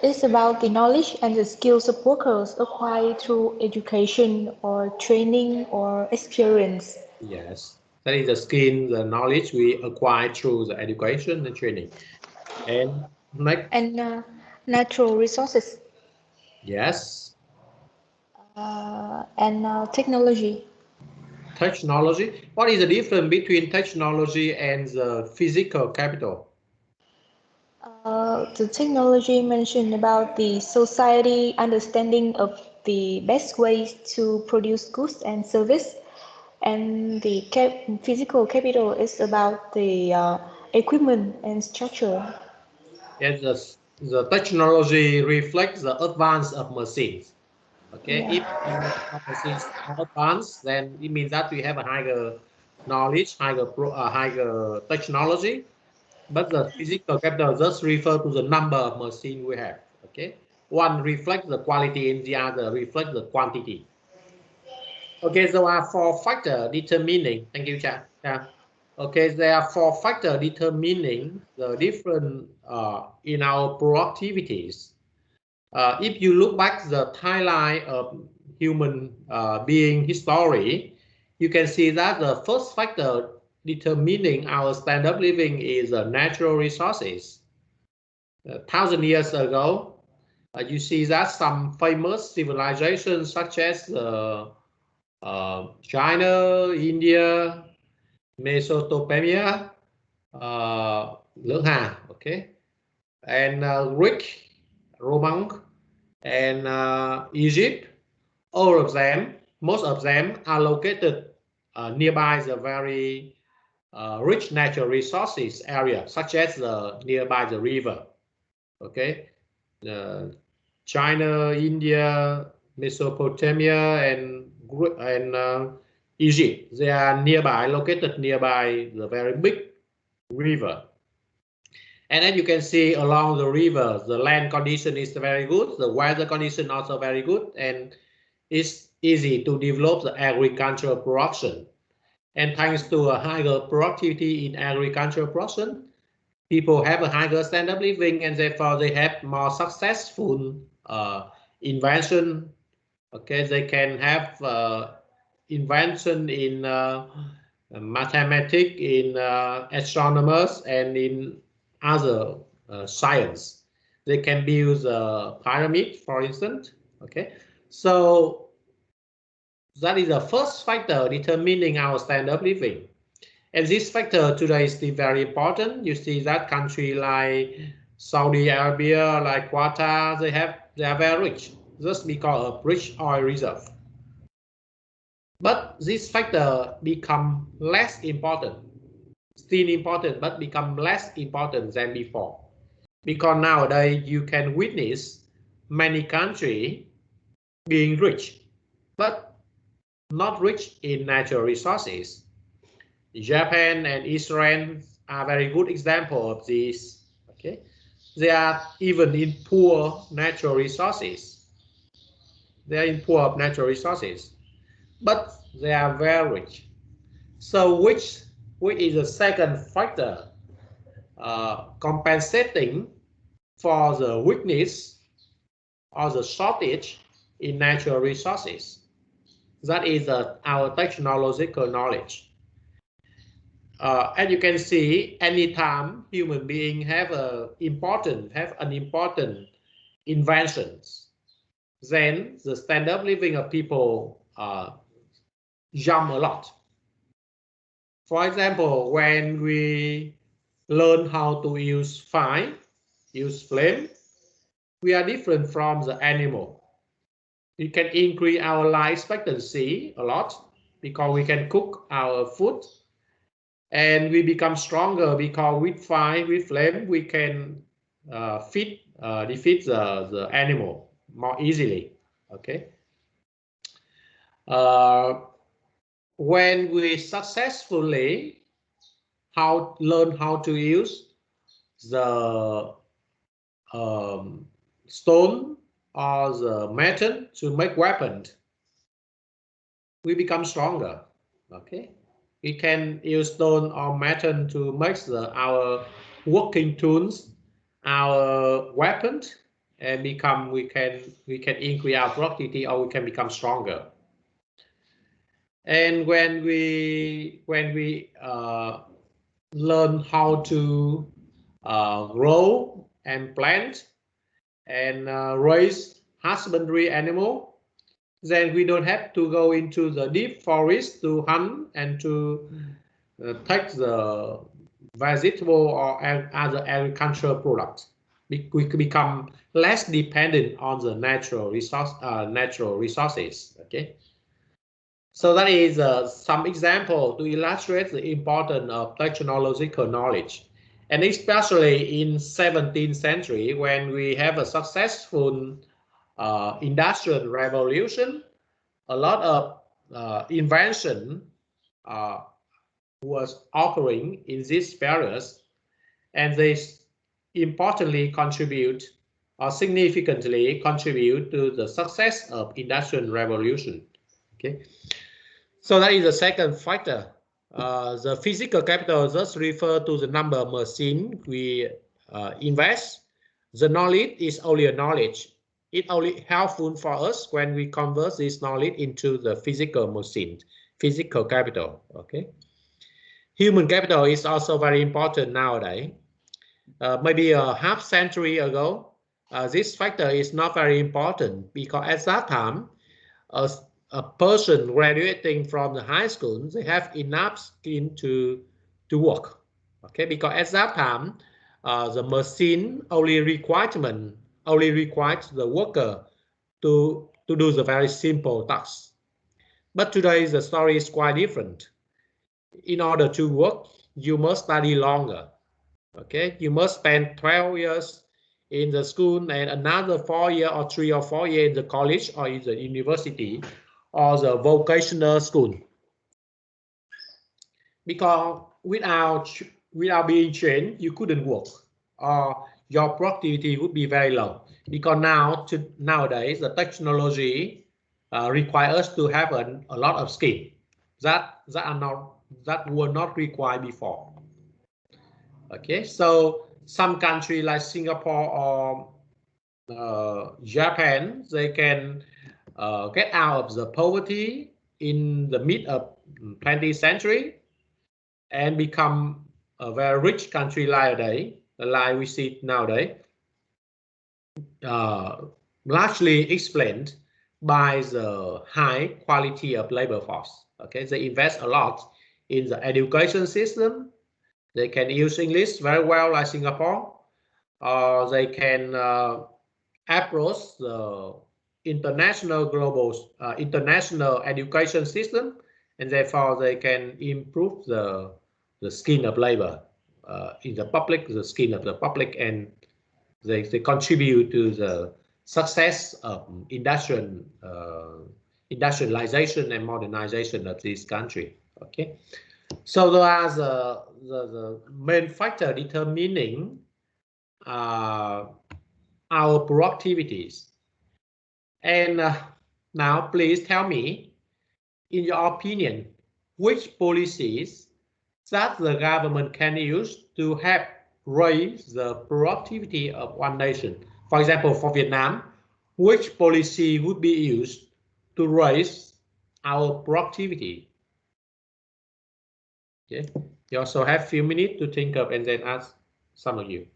It's about the knowledge and the skills of workers acquired through education or training or experience. Yes, that is the skill, the knowledge we acquire through the education and training. And next. And natural resources. Yes. And technology. Technology. What is the difference between technology and the physical capital? The technology mentioned about the society understanding of the best ways to produce goods and service. And the physical capital is about the equipment and structure. Yes, the technology reflects the advance of machines. Okay, Yeah. if our machines are advanced, then it means that we have a higher knowledge, higher technology. But the physical capital just refer to the number of machines we have. Okay, one reflects the quality and the other reflects the quantity. Okay, there are 4 factors determining. Thank you, Cha. Yeah. Okay, there are 4 factors determining the different in our productivities. If you look back the timeline of human being history, you can see that the first factor determining our standard of living is natural resources. 1,000 years ago, you see that some famous civilizations such as China, India, Mesopotamia, Lưỡng Hà, okay, and Greek, Roman, and Egypt, all of them, most of them are located nearby the very rich natural resources area, such as nearby the river. Okay, China, India, Mesopotamia, and Egypt. They are nearby, located nearby the very big river. And then you can see along the river, the land condition is very good, the weather condition also very good, and it's easy to develop the agricultural production. And thanks to a higher productivity in agricultural production, people have a higher standard of living, and therefore they have more successful invention. Okay, they can have invention in mathematics, in astronomers, and in other science. They can build a pyramid, for instance. Okay, so that is the first factor determining our standard of living. And this factor today is still very important. You see that country like Saudi Arabia, like Qatar, they are very rich just because of rich oil reserve. But this factor become less important, still important, but become less important than before. Because nowadays you can witness many countries being rich, but not rich in natural resources. Japan and Israel are very good example of this. Okay, they are even in poor natural resources. They are in poor of natural resources, but they are very rich. So which is the second factor compensating for the weakness or the shortage in natural resources? That is our technological knowledge. And you can see anytime human being have an important inventions, then the standard of living of people jump a lot. For example, when we learn how to use fire, use flame, we are different from the animal. We can increase our life expectancy a lot because we can cook our food. And we become stronger because with fire, with flame, we can defeat the animal more easily. Okay. When we successfully learn how to use the stone or the metal to make weapons, we become stronger. Okay. We can use stone or metal to make our working tools, our weapons, and we can increase our productivity, or we can become stronger. And when we learn how to grow and plant and raise husbandry animal, then we don't have to go into the deep forest to hunt and to take the vegetable or other agricultural products. We could become less dependent on the natural resources. Okay. So that is some example to illustrate the importance of technological knowledge. And especially in 17th century, when we have a successful industrial revolution, a lot of invention was occurring in these periods, and they importantly contribute or significantly contribute to the success of industrial revolution. Okay. So that is the second factor. The physical capital just refer to the number of machines we invest. The knowledge is only a knowledge. It only helpful for us when we convert this knowledge into the physical machine, physical capital. Okay. Human capital is also very important nowadays. Maybe a half century ago, this factor is not very important because at that time, a person graduating from the high school, they have enough skill to work. Okay, because at that time, the machine only requires the worker to do the very simple tasks. But today the story is quite different. In order to work, you must study longer. Okay, you must spend 12 years in the school and another 4 years or 3 or 4 years in the college or in the university or the vocational school. Because without being trained, you couldn't work, or your productivity would be very low. Because nowadays the technology requires us to have a lot of skill that were not required before. Okay, so some country like Singapore or Japan, they can get out of the poverty in the mid of 20th century and become a very rich country like we see nowadays, largely explained by the high quality of labor force. Okay, they invest a lot in the education system. They can use English very well like Singapore. They can approach the international education system, and therefore they can improve the skill of labor in the public, and they contribute to the success of industrialization and modernization of this country. Okay, so those are the main factor determining our productivities. And now please tell me, in your opinion, which policies that the government can use to help raise the productivity of one nation. For example, for Vietnam, which policy would be used to raise our productivity? Okay, you also have a few minutes to think of and then ask some of you.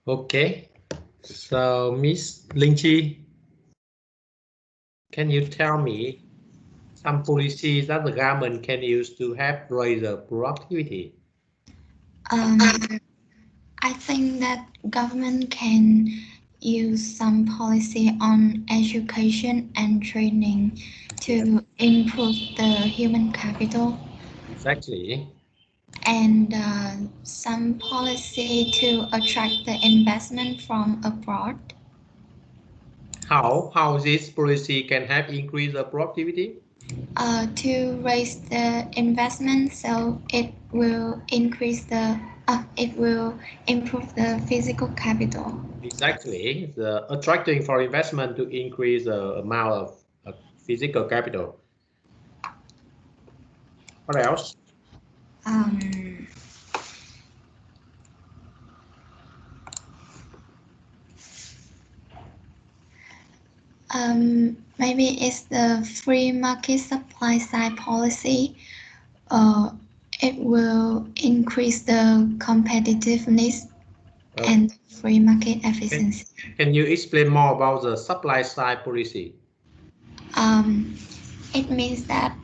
Okay, so Miss Lingchi, can you tell me some policies that the government can use to help raise the productivity? I think that government can use some policy on education and training to improve the human capital, Exactly. and some policy to attract the investment from abroad. How this policy can help increase the productivity? To raise the investment, so it will increase the it will improve the physical capital. Exactly, the attracting for investment to increase the amount of physical capital. What else? Maybe it's the free market supply side policy. It will increase the competitiveness and free market efficiency. Can you explain more about the supply side policy? It means that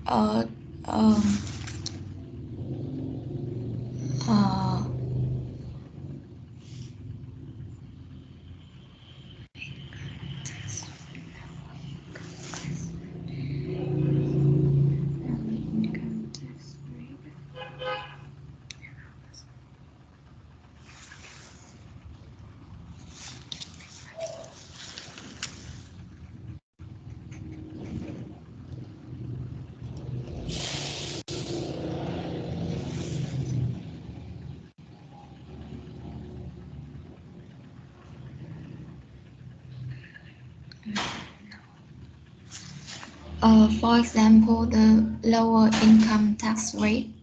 for example, the lower income tax rate.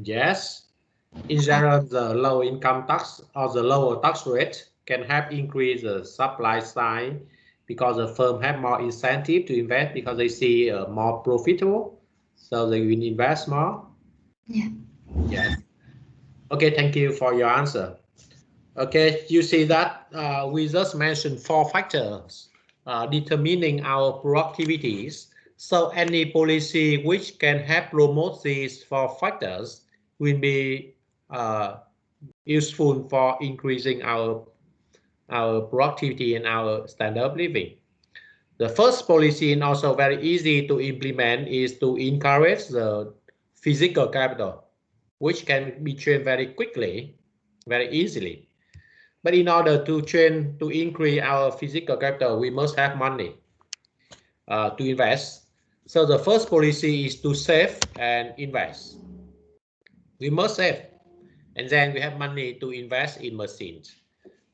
Yes. In general, the low income tax or the lower tax rate can help increase the supply side because the firm have more incentive to invest because they see more profitable, so they will invest more. Yeah. Yes. Okay, thank you for your answer. Okay, you see that we just mentioned 4 factors determining our productivities. So any policy which can help promote these 4 factors will be useful for increasing our productivity and our standard of living. The first policy, and also very easy to implement, is to encourage the physical capital, which can be trained very quickly, very easily. But in order to train, to increase our physical capital, we must have money to invest. So the first policy is to save and invest. We must save, and then we have money to invest in machines.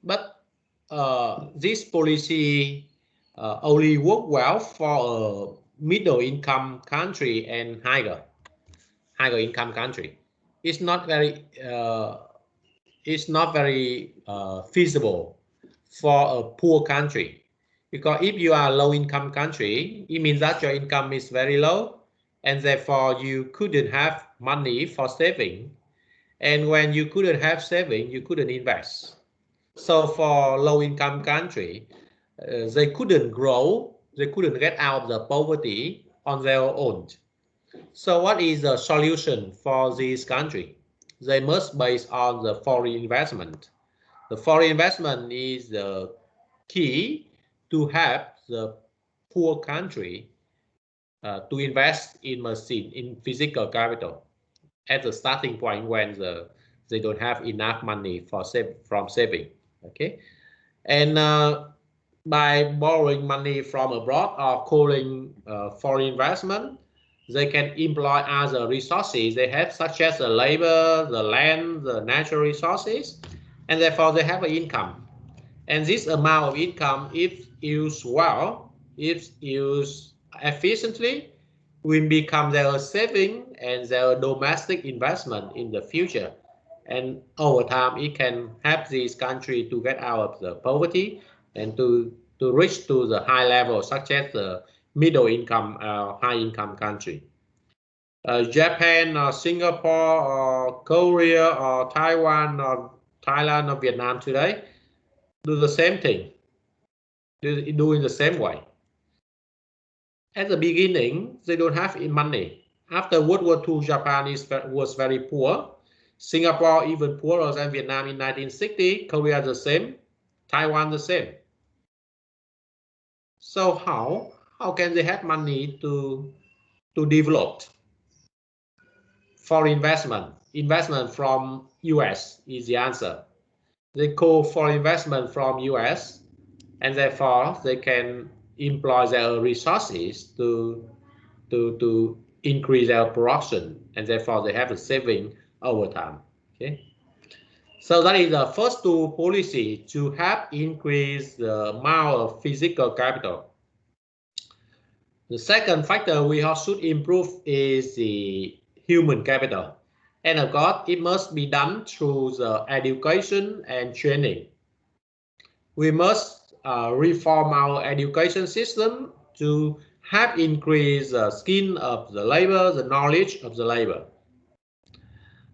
But this policy only work well for a middle income country and higher income country. It's not very feasible for a poor country, because if you are a low income country, it means that your income is very low, and therefore you couldn't have money for saving, and when you couldn't have saving, you couldn't invest. So for low income country, they couldn't grow, they couldn't get out of the poverty on their own. So what is the solution for this country? They must base on the foreign investment. The foreign investment is the key to help the poor country to invest in machine, in physical capital at the starting point when they don't have enough money for from saving. Okay, and by borrowing money from abroad or calling foreign investment, they can employ other resources they have, such as the labor, the land, the natural resources, and therefore they have an income. And this amount of income, if used well, if used efficiently, will become their saving and their domestic investment in the future. And over time, it can help this country to get out of the poverty and to reach to the high level, such as the middle income, high income country. Japan or Singapore or Korea or Taiwan or Thailand or Vietnam today, do the same thing, do in the same way. At the beginning, they don't have money. After World War II, Japan was very poor. Singapore even poorer than Vietnam in 1960. Korea the same. Taiwan the same. So how can they have money to develop? For investment from US is the answer. They call for investment from US, and therefore they can employ their resources to increase their production, and therefore they have a saving over time. Okay, so that is the first two policy to help increase the amount of physical capital. The second factor we should improve is the human capital, and of course it must be done through the education and training. We must reform our education system to help increase the skill of the labor, the knowledge of the labor.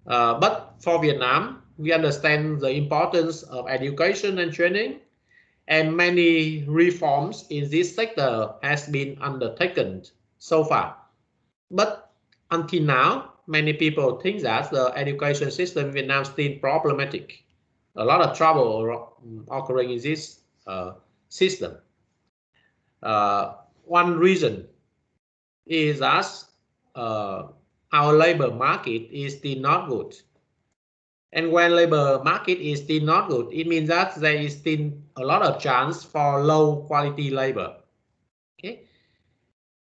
But for Vietnam, we understand the importance of education and training, and many reforms in this sector has been undertaken so far. But until now, many people think that the education system in Vietnam is still problematic. A lot of trouble occurring in this system. One reason is that our labor market is still not good. And when labor market is still not good, it means that there is still a lot of chance for low quality labor. Okay,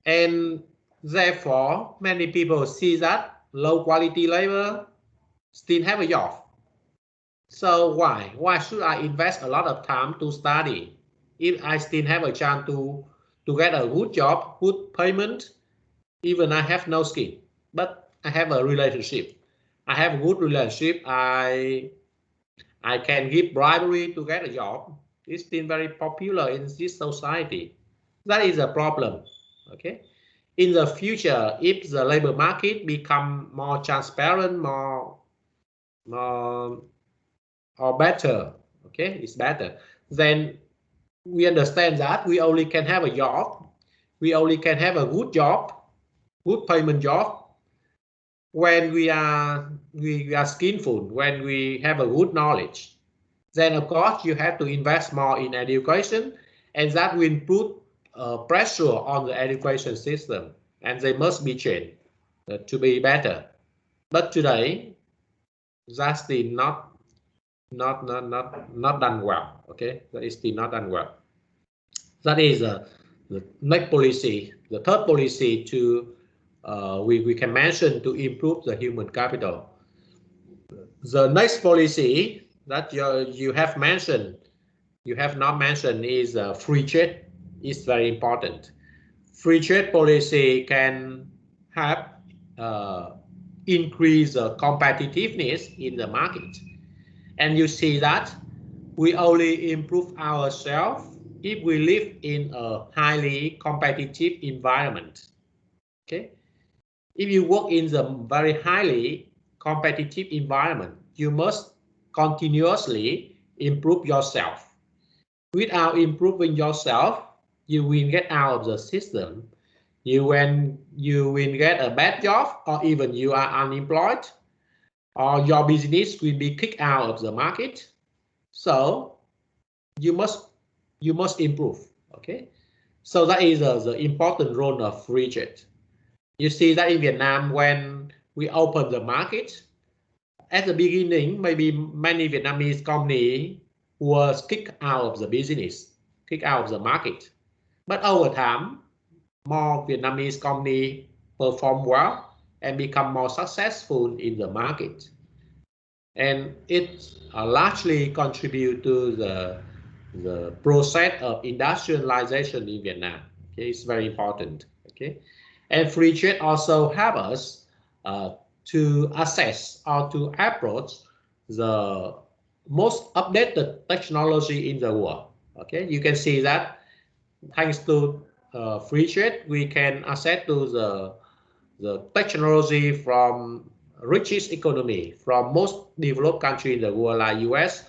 and therefore many people see that low quality labor still have a job. So why should I invest a lot of time to study if I still have a chance to get a good job, good payment, even I have no skill, but I have a relationship. I have a good relationship. I can give bribery to get a job. It's been very popular in this society. That is a problem. Okay. In the future, if the labor market become more transparent, more or better, okay, it's better, then we understand that we only can have a job, we only can have a good job, good payment job, when we are skillful, when we have a good knowledge. Then of course you have to invest more in education, and that will put pressure on the education system, and they must be changed to be better. But today that's still not done well. Okay, that is still not done well. That is the next policy, the third policy to we can mention to improve the human capital. The next policy that you have mentioned, you have not mentioned, is free trade. Is very important. Free trade policy can help increase competitiveness in the market. And you see that we only improve ourselves if we live in a highly competitive environment. Okay, if you work in the very highly competitive environment, you must continuously improve yourself. Without improving yourself, you will get out of the system. You will get a bad job, or even you are unemployed, or your business will be kicked out of the market. So you must improve. Okay, so that is the important role of free trade. You see that in Vietnam, when we open the market, at the beginning, maybe many Vietnamese companies was kicked out of the business, kicked out of the market. But over time, more Vietnamese companies perform well and become more successful in the market. And it largely contribute to the process of industrialization in Vietnam. Okay, it's very important. Okay, and free trade also help us to assess or to approach the most updated technology in the world. Okay, you can see that thanks to free trade, we can access to the technology from richest economy, from most developed country in the world like US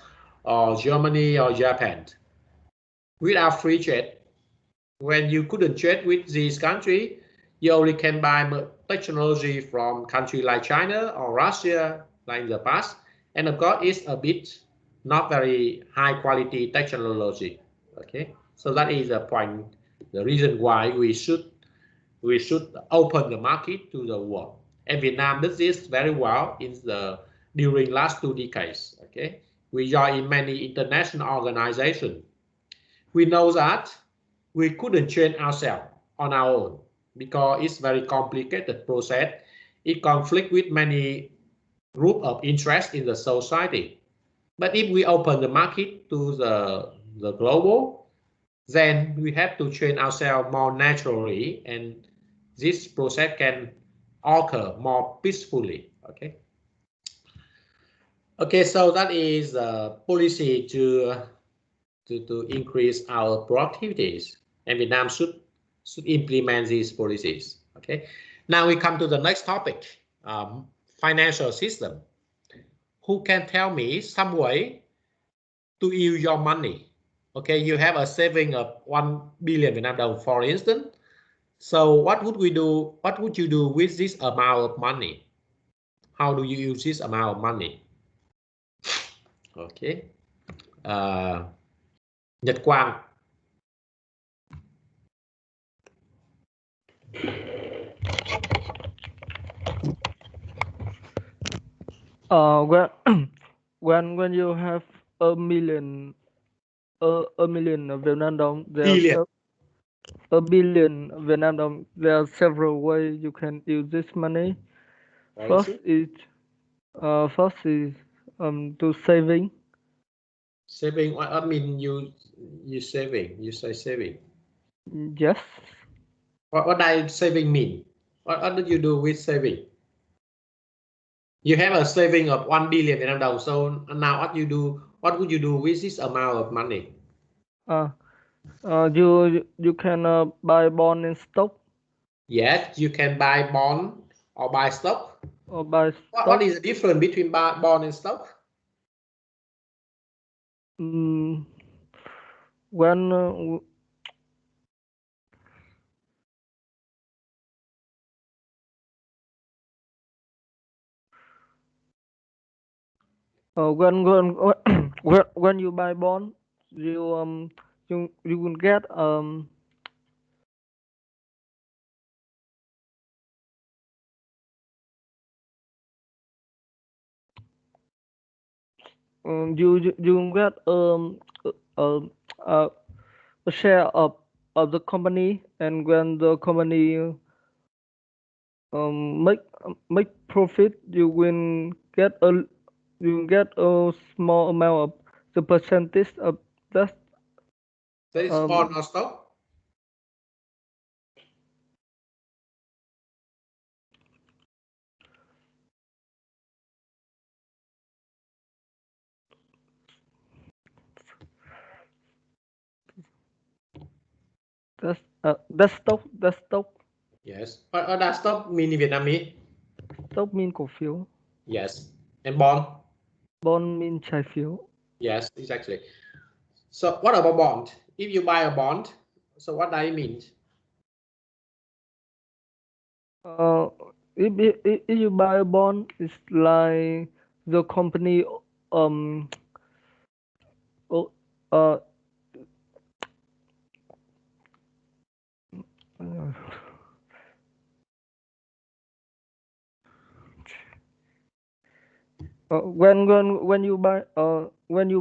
or Germany or Japan. Without free trade, when you couldn't trade with this country, you only can buy technology from countries like China or Russia, like in the past, and of course it's a bit not very high quality technology. Okay, so that is the point, the reason why we should open the market to the world. And Vietnam did this very well during last 2 decades. Okay, we join in many international organizations. We know that we couldn't change ourselves on our own because it's very complicated process. It conflicts with many group of interest in the society. But if we open the market to the global, then we have to train ourselves more naturally, and this process can occur more peacefully. Okay, so that is a policy to increase our productivities, and Vietnam should implement these policies. Okay, now we come to the next topic, financial system. Who can tell me some way to use your money? Okay, you have a saving of 1 billion Vietnam đồng, for instance. So what would we do? What would you do with this amount of money? How do you use this amount of money? Okay, Nhật Quang. When you have a million Vietnam đồng, a billion Vietnam đồng, there are several ways you can use this money. First is to saving. Saving. What I mean, you saving. You say saving. Yes. What does saving mean? What did you do with saving? You have a saving of 1 billion Vietnam đồng. So now what you do? What would you do with this amount of money? You can buy bond and stock. Yes, you can buy bond or buy stock. Or buy stock. What is the difference between bond and stock? When you buy bond, you will get you get a share of the company, and when the company make profit, you will get a small amount of the percentage of that. That is bond or stock? That's stock. Yes. What does stock mean in Vietnamese? Stock mean cổ phiếu. Yes. And bond? Bond mean trái phiếu. Yes, exactly. So what about bond? If you buy a bond, so what does it mean? If you buy a bond, it's like the company when you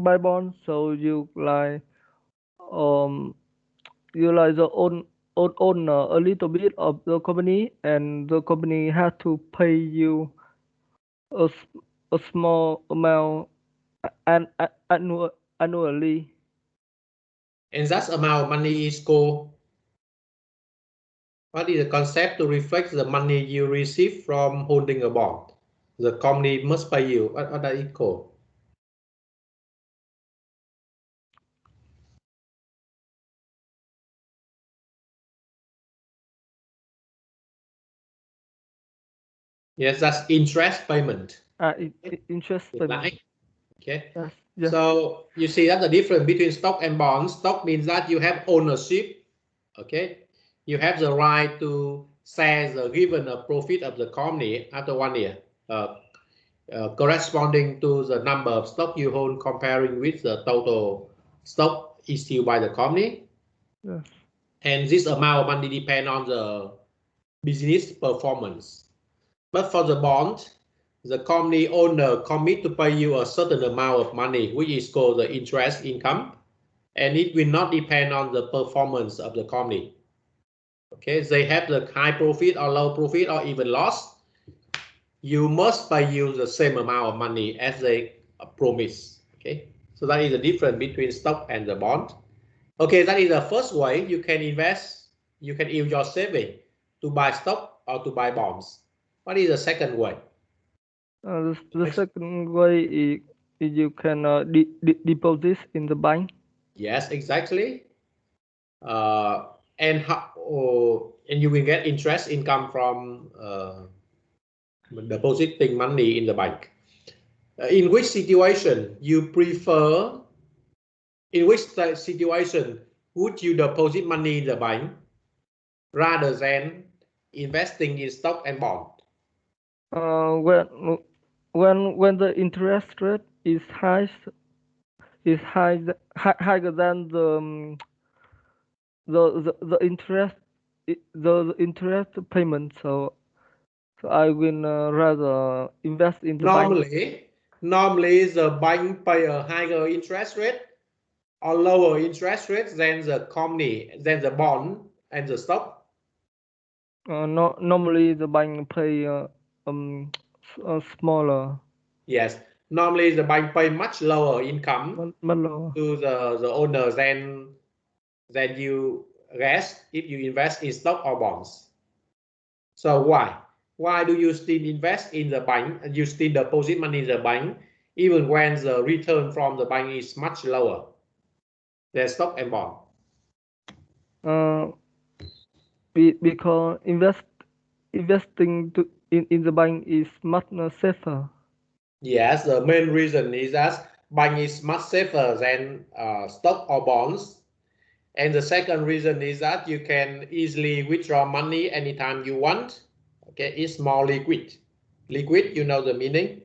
buy bonds, so you like the owner a little bit of the company, and the company has to pay you a small amount annually. And that amount of money is called, what is the concept to reflect the money you receive from holding a bond? The company must pay you. What does it call? Yes, that's interest payment. Interest payment. Okay. Yes. Yes. So you see that the difference between stock and bonds. Stock means that you have ownership. Okay. You have the right to share the given profit of the company after 1 year, corresponding to the number of stock you hold comparing with the total stock issued by the company. Yes. And this amount of money depends on the business performance. But for the bond, the company owner commit to pay you a certain amount of money, which is called the interest income, and it will not depend on the performance of the company. Okay, they have the high profit or low profit or even loss. You must pay you the same amount of money as they promise. Okay, so that is the difference between stock and the bond. Okay, that is the first way you can invest. You can use your saving to buy stock or to buy bonds. What is the second way? The second way is you can deposit in the bank. Yes, exactly. And you will get interest income from depositing money in the bank. In which situation you prefer? In which situation would you deposit money in the bank rather than investing in stock and bond? When the interest rate is higher than the interest payment. So I will rather invest in the bank. Normally the bank pay a higher interest rate or lower interest rate than the company, than the bond and the stock. Normally the bank pay smaller. Yes, normally the bank pay much lower income lower to the owner than you rest if you invest in stock or bonds. So why do you still invest in the bank and you still deposit money in the bank even when the return from the bank is much lower than stock and bond? Because investing in the bank is much safer. Yes, the main reason is that bank is much safer than stock or bonds. And the second reason is that you can easily withdraw money anytime you want. Okay, it's more liquid. Liquid, you know the meaning?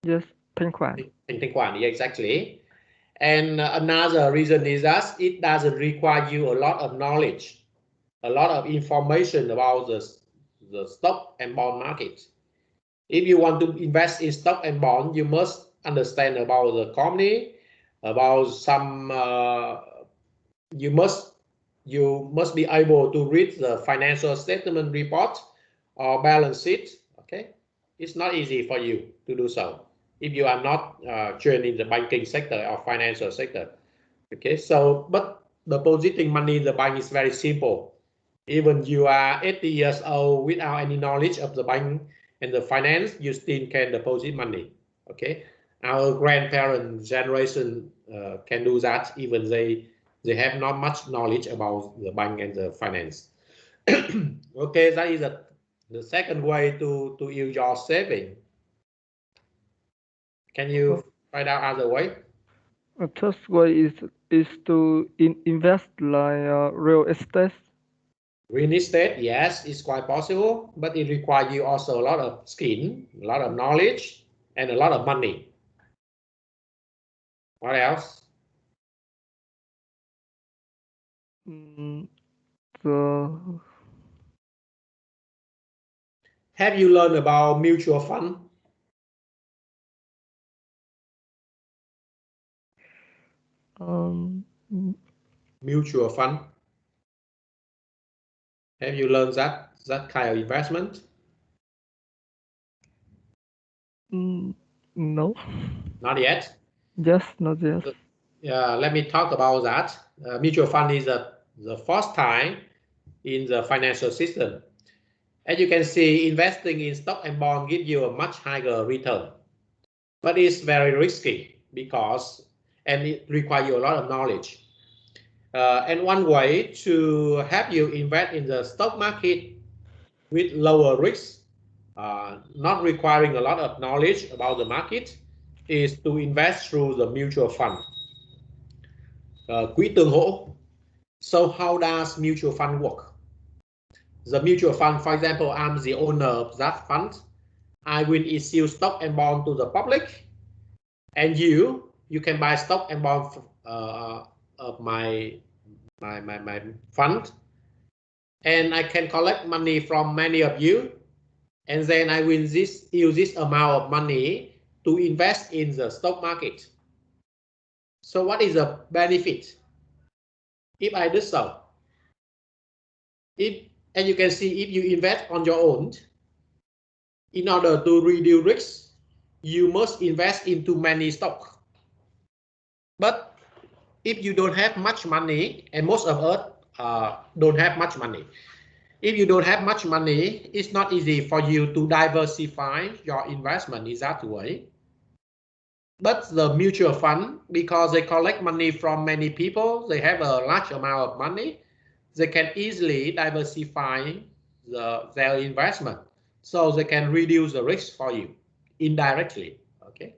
Yes, thanh khoản. Thanh khoản, yeah, exactly. And another reason is that it doesn't require you a lot of knowledge, a lot of information about the stock and bond market. If you want to invest in stock and bond, you must understand about the company, about some. You must be able to read the financial statement report or balance sheet. Okay, it's not easy for you to do so if you are not trained in the banking sector or financial sector. Okay, so but depositing money in the bank is very simple. Even you are 80 years old without any knowledge of the bank and the finance, you still can deposit money. Okay, our grandparent generation can do that, even they have not much knowledge about the bank and the finance. Okay, that is the second way to use your saving. Can you find out other way? The third way is to invest like real estate. Real estate, yes, it's quite possible, but it requires you also a lot of skill, a lot of knowledge, and a lot of money. What else? Have you learned about mutual fund? Mutual fund. Have you learned that kind of investment? No. Not yet. Yes, not yet. Yeah, let me talk about that. Mutual fund is the first time in the financial system. As you can see, investing in stock and bond gives you a much higher return, but it's very risky and it requires you a lot of knowledge. And one way to help you invest in the stock market with lower risk, not requiring a lot of knowledge about the market, is to invest through the mutual fund. Quỹ tương hỗ. So how does mutual fund work? The mutual fund, for example, I'm the owner of that fund. I will issue stock and bond to the public, and you can buy stock and bond of my fund, and I can collect money from many of you, and then I will use this amount of money to invest in the stock market. So what is the benefit if I do so? And you can see, if you invest on your own, in order to reduce risk, you must invest into many stocks. But if you don't have much money, and most of us don't have much money, if you don't have much money, it's not easy for you to diversify your investment in that way. But the mutual fund, because they collect money from many people, they have a large amount of money, they can easily diversify their investment, so they can reduce the risk for you indirectly. Okay.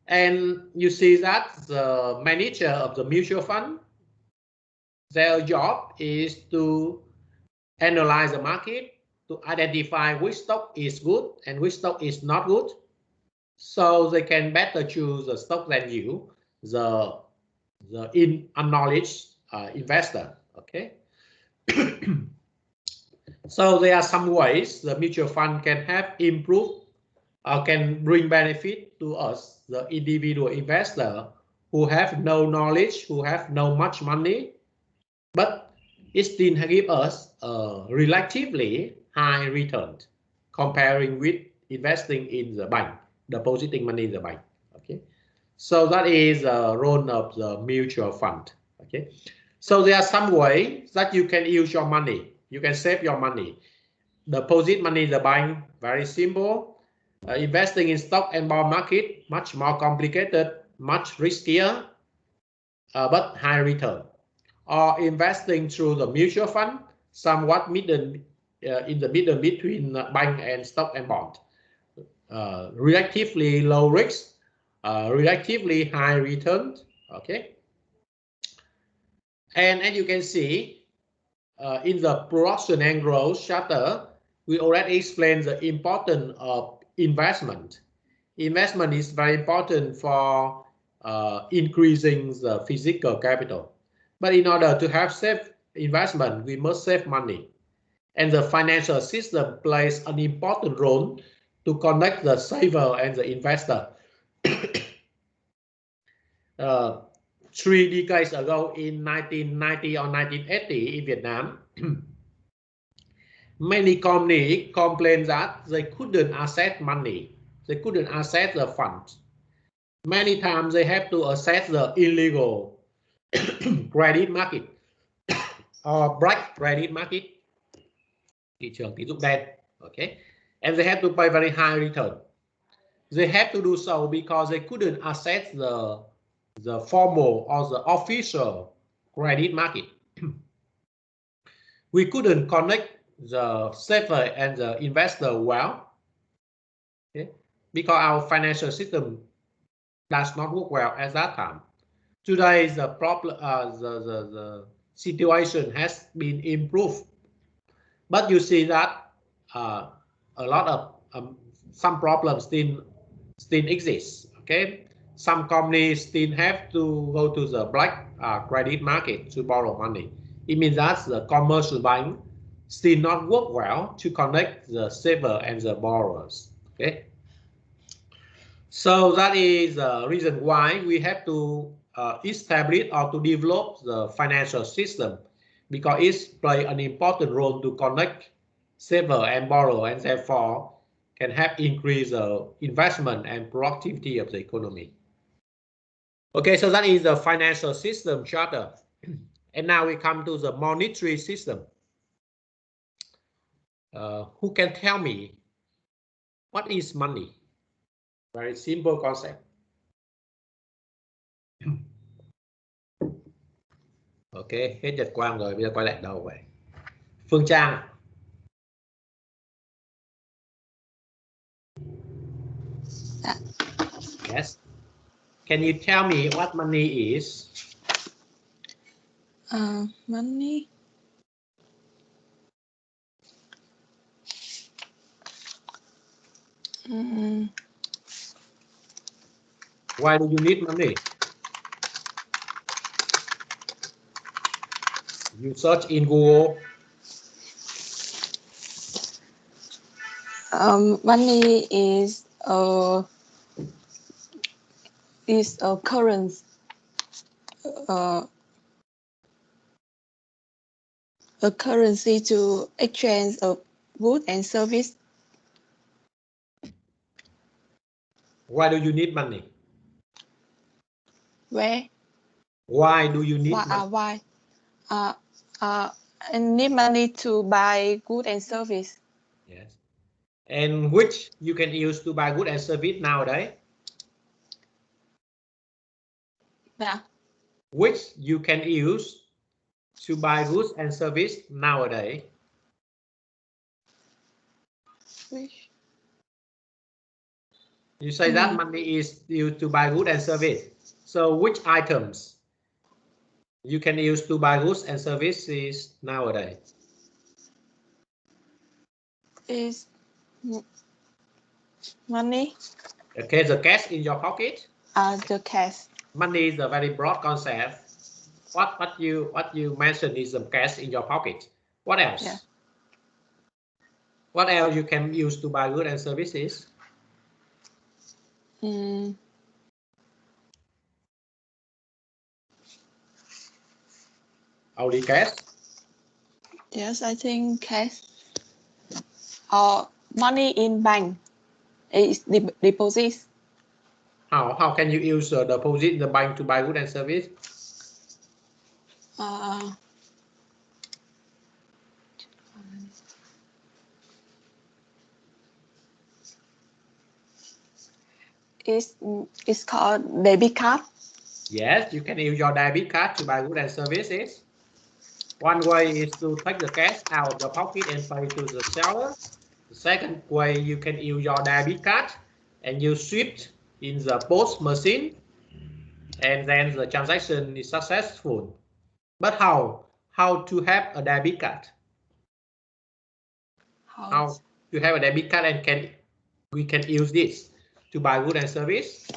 And you see that the manager of the mutual fund, their job is to analyze the market, to identify which stock is good and which stock is not good, so they can better choose the stock than you, the unknowledge investor. Okay. So there are some ways the mutual fund can have improved can bring benefit to us, the individual investor who have no knowledge, who have no much money, but it still give us a relatively high return comparing with investing in the bank, depositing money in the bank. Okay, so that is the role of the mutual fund. Okay, so there are some ways that you can use your money. You can save your money. Deposit money in the bank, very simple. Investing in stock and bond market, much more complicated, much riskier, but high return. Or investing through the mutual fund, somewhat in the middle between bank and stock and bond. Relatively low risk, relatively high return. Okay. And as you can see, in the production and growth chapter, we already explained the importance of investment. Investment is very important for increasing the physical capital. But in order to have safe investment, we must save money. And the financial system plays an important role to connect the saver and the investor. 3 decades ago, in 1990 or 1980 in Vietnam, many companies complained that they couldn't access money. They couldn't access the funds. Many times they have to access the illegal credit market or black credit market, thị trường tín dụng đen. Okay, and they have to pay very high return. They had to do so because they couldn't access the formal or the official credit market. We couldn't connect the saver and the investor well, okay, because our financial system does not work well at that time. Today, the problem, the situation has been improved, but you see that a lot of some problems still exist. Okay, some companies still have to go to the black credit market to borrow money. It means that the commercial bank still not work well to connect the saver and the borrowers. Okay, so that is the reason why we have to establish or to develop the financial system, because it plays an important role to connect saver and borrower, and therefore can help increase the investment and productivity of the economy. Okay, so that is the financial system charter. And now we come to the monetary system. Who can tell me what is money? Very simple concept. Ok, hết Nhật Quang rồi, bây giờ quay lại đầu vậy. Phương Trang. Yes. Can you tell me what money is? Money. Why do you need money? You search in Google. Money is a currency. A currency to exchange of goods and service. Why do you need money? Where? Why do you need money? Why? I need money to buy goods and service. Yes. And which you can use to buy goods and service nowadays? Yeah. Which you can use to buy goods and service nowadays? Which? You say that money is used to buy goods and service. So which items you can use to buy goods and services nowadays? Is money. Okay, the cash in your pocket. The cash. Money is a very broad concept. What you mentioned is the cash in your pocket. What else? Yeah. What else you can use to buy goods and services? Only cash? Yes, I think cash. Money in bank is deposits. How can you use deposit in the bank to buy goods and service? It's called debit card. Yes, you can use your debit card to buy goods and services. One way is to take the cash out of your pocket and pay to the seller. The second way, you can use your debit card and you swipe in the POS machine, and then the transaction is successful. But how to have a debit card? How to have a debit card and we can use this to buy goods and service?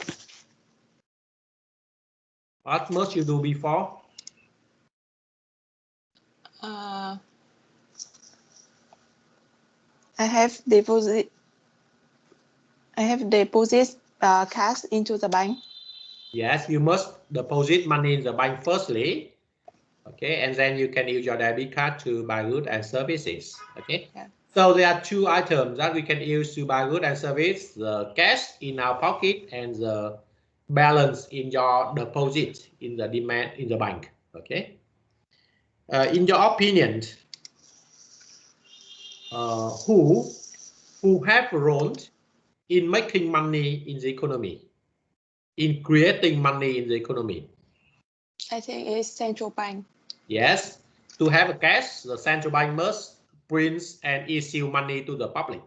What must you do before? I have deposit cash into the bank. Yes, you must deposit money in the bank firstly. Okay, and then you can use your debit card to buy goods and services. Okay. Yeah. So there are two items that we can use to buy goods and service: the cash in our pocket and the balance in your deposit in the demand in the bank. Okay. In your opinion, who have a role in making money in the economy, in creating money in the economy? I think it's central bank. Yes. To have a cash, the central bank must print and issue money to the public.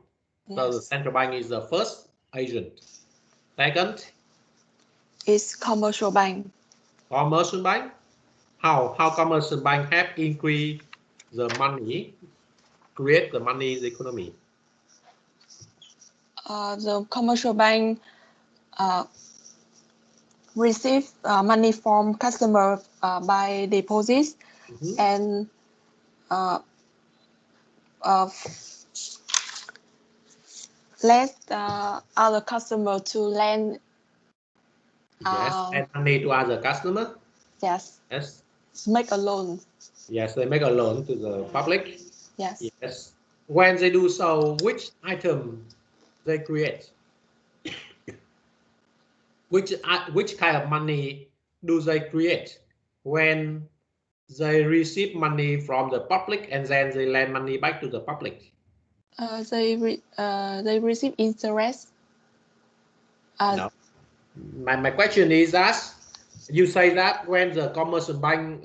Yes. So the central bank is the first agent. Second, is commercial bank. Commercial bank. How commercial bank have increased the money, create the money in the economy? The commercial bank receive money from customer by deposits and let other customer to lend. Yes, lend money to other customer. Yes. Yes. Make a loan. Yes, they make a loan to the public. Yes. Yes. When they do so, which item they create? Which kind of money do they create when they receive money from the public and then they lend money back to the public? They receive interest. No. My question is that you say that when the commercial bank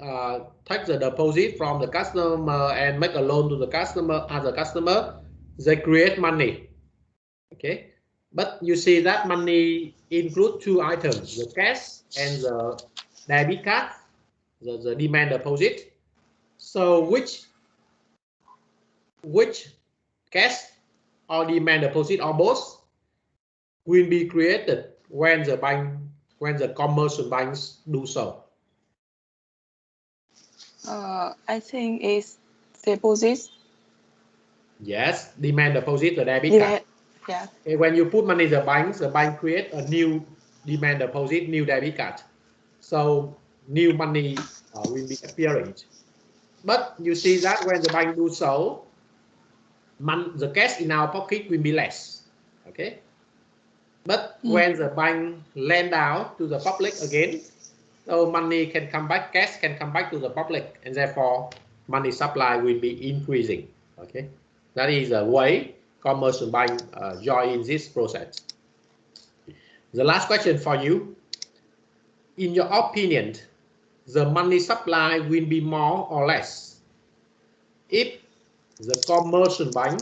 takes the deposit from the customer and make a loan to the customer as a customer, they create money. Okay. But you see that money include two items, the cash and the debit card, the demand deposit. So which cash or demand deposit or both will be created when the commercial banks do so? I think it's deposits. Yes, demand deposit, the debit card. Yeah. Okay, when you put money in the bank create a new demand deposit, new debit card. So new money will be appearing. But you see that when the bank do so, the cash in our pocket will be less. Okay. But when the bank lend out to the public again, so money can come back, cash can come back to the public, and therefore money supply will be increasing. Okay, that is the way commercial bank join in this process. The last question for you: in your opinion, the money supply will be more or less if the commercial bank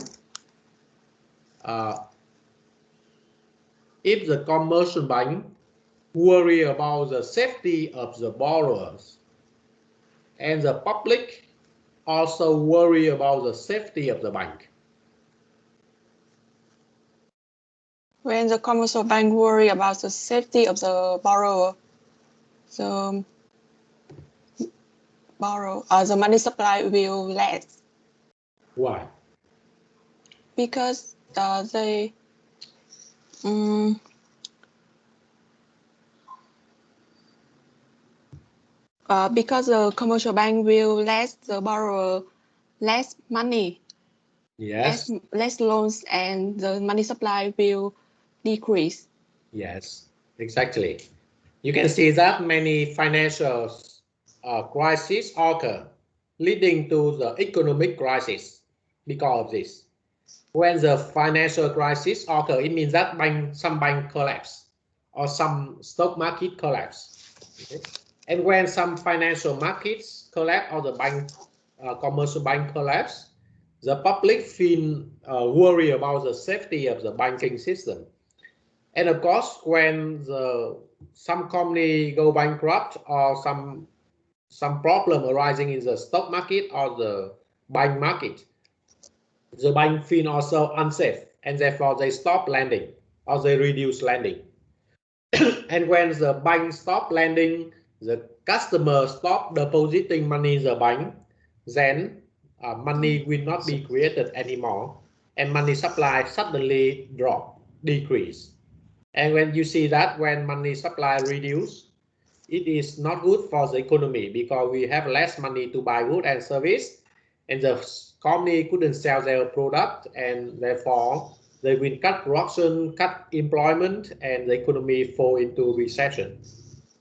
worry about the safety of the borrowers, and the public also worry about the safety of the bank? When the commercial bank worry about the safety of the borrower, the money supply will less. Why? Because they because the commercial bank will less the borrower less money. Yes. Less loans, and the money supply will decrease. Yes, exactly. You can see that many financial crises occur, leading to the economic crisis because of this. When the financial crisis occur, it means that some bank collapse or some stock market collapse. Okay? And when some financial markets collapse or the commercial bank collapse, the public feel worry about the safety of the banking system. And of course, when some company go bankrupt or some problem arising in the stock market or the bank market, the bank feel also unsafe, and therefore they stop lending or they reduce lending. And when the bank stop lending, the customer stop depositing money in the bank, then money will not be created anymore, and money supply suddenly decrease. And when you see that when money supply reduce, it is not good for the economy because we have less money to buy goods and service, and the company couldn't sell their product, and therefore they will cut production, cut employment, and the economy fall into recession.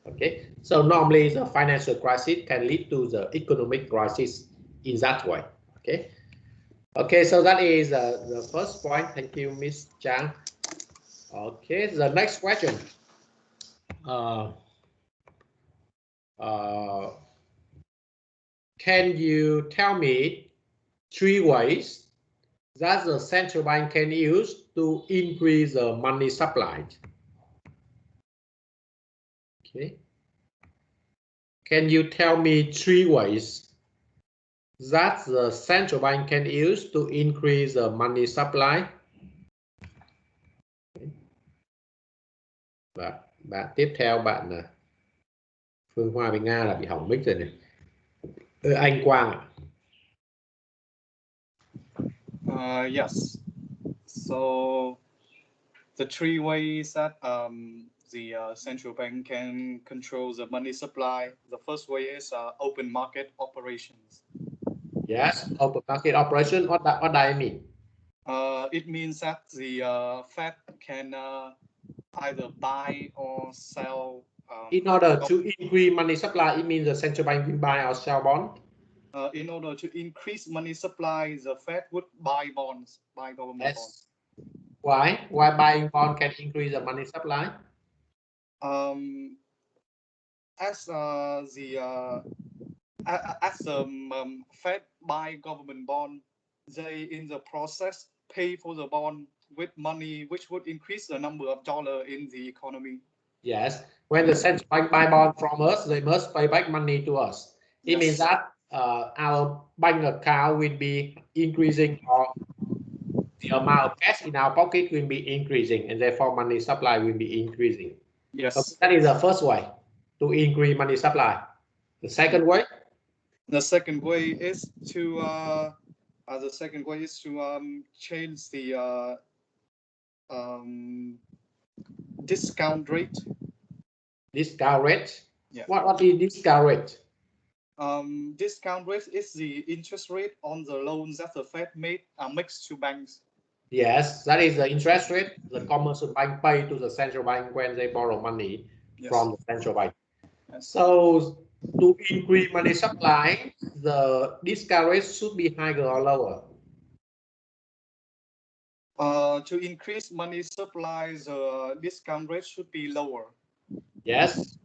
Okay, so normally the financial crisis can lead to the economic crisis in that way. Okay, okay, so that is the first point. Thank you, Ms. Chang. Okay, the next question. Can you tell me 3 ways that the central bank can use to increase the money supply? Okay. Can you tell me 3 ways that the central bank can use to increase the money supply? Bạn tiếp theo bạn là Phương Hoa với Nga là bị hỏng mic rồi này. Anh Quang ạ. Yes. So the 3 ways that the central bank can control the money supply. The first way is open market operations. Yes, open market operation. What do I mean? It means that the Fed can either buy or sell. In order to increase money supply, it means the central bank will buy or sell bond. In order to increase money supply, the Fed would buy bonds, buy government bonds. Why? Why buying bond can increase the money supply? As the Fed buy government bond, they in the process pay for the bond with money, which would increase the number of dollar in the economy. Yes, when the central bank buy bond from us, they must pay back money to us. It means that our bank account will be increasing, or the amount of cash in our pocket will be increasing, and therefore money supply will be increasing. Yes. Okay, that is the first way to increase money supply. The second way? The second way is to change the discount rate. Discount rate? Yeah. What is discount rate? Discount rate is the interest rate on the loans that the Fed makes to banks. Yes, that is the interest rate the commercial bank pay to the central bank when they borrow money from the central bank. Yes. So to increase money supply, the discount rate should be higher or lower? To increase money supply, the discount rate should be lower. Yes,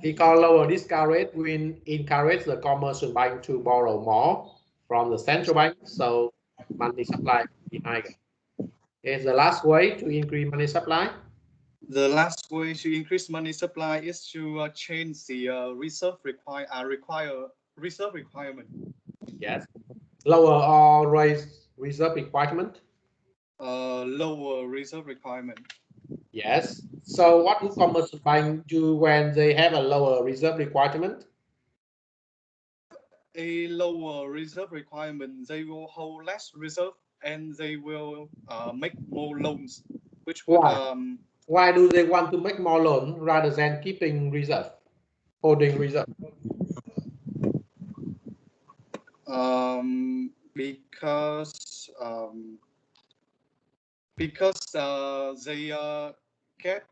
because lower discount rate will encourage the commercial bank to borrow more from the central bank, so money supply will be higher. Is the last way to increase money supply? The last way to increase money supply is to change the reserve requirement. Yes. Lower or raise reserve requirement? Lower reserve requirement. Yes. So what do commercial bank do when they have a lower reserve requirement? A lower reserve requirement, they will hold less reserve and they will make more loans, which would Why do they want to make more loan rather than keeping reserve, holding reserve? Because they get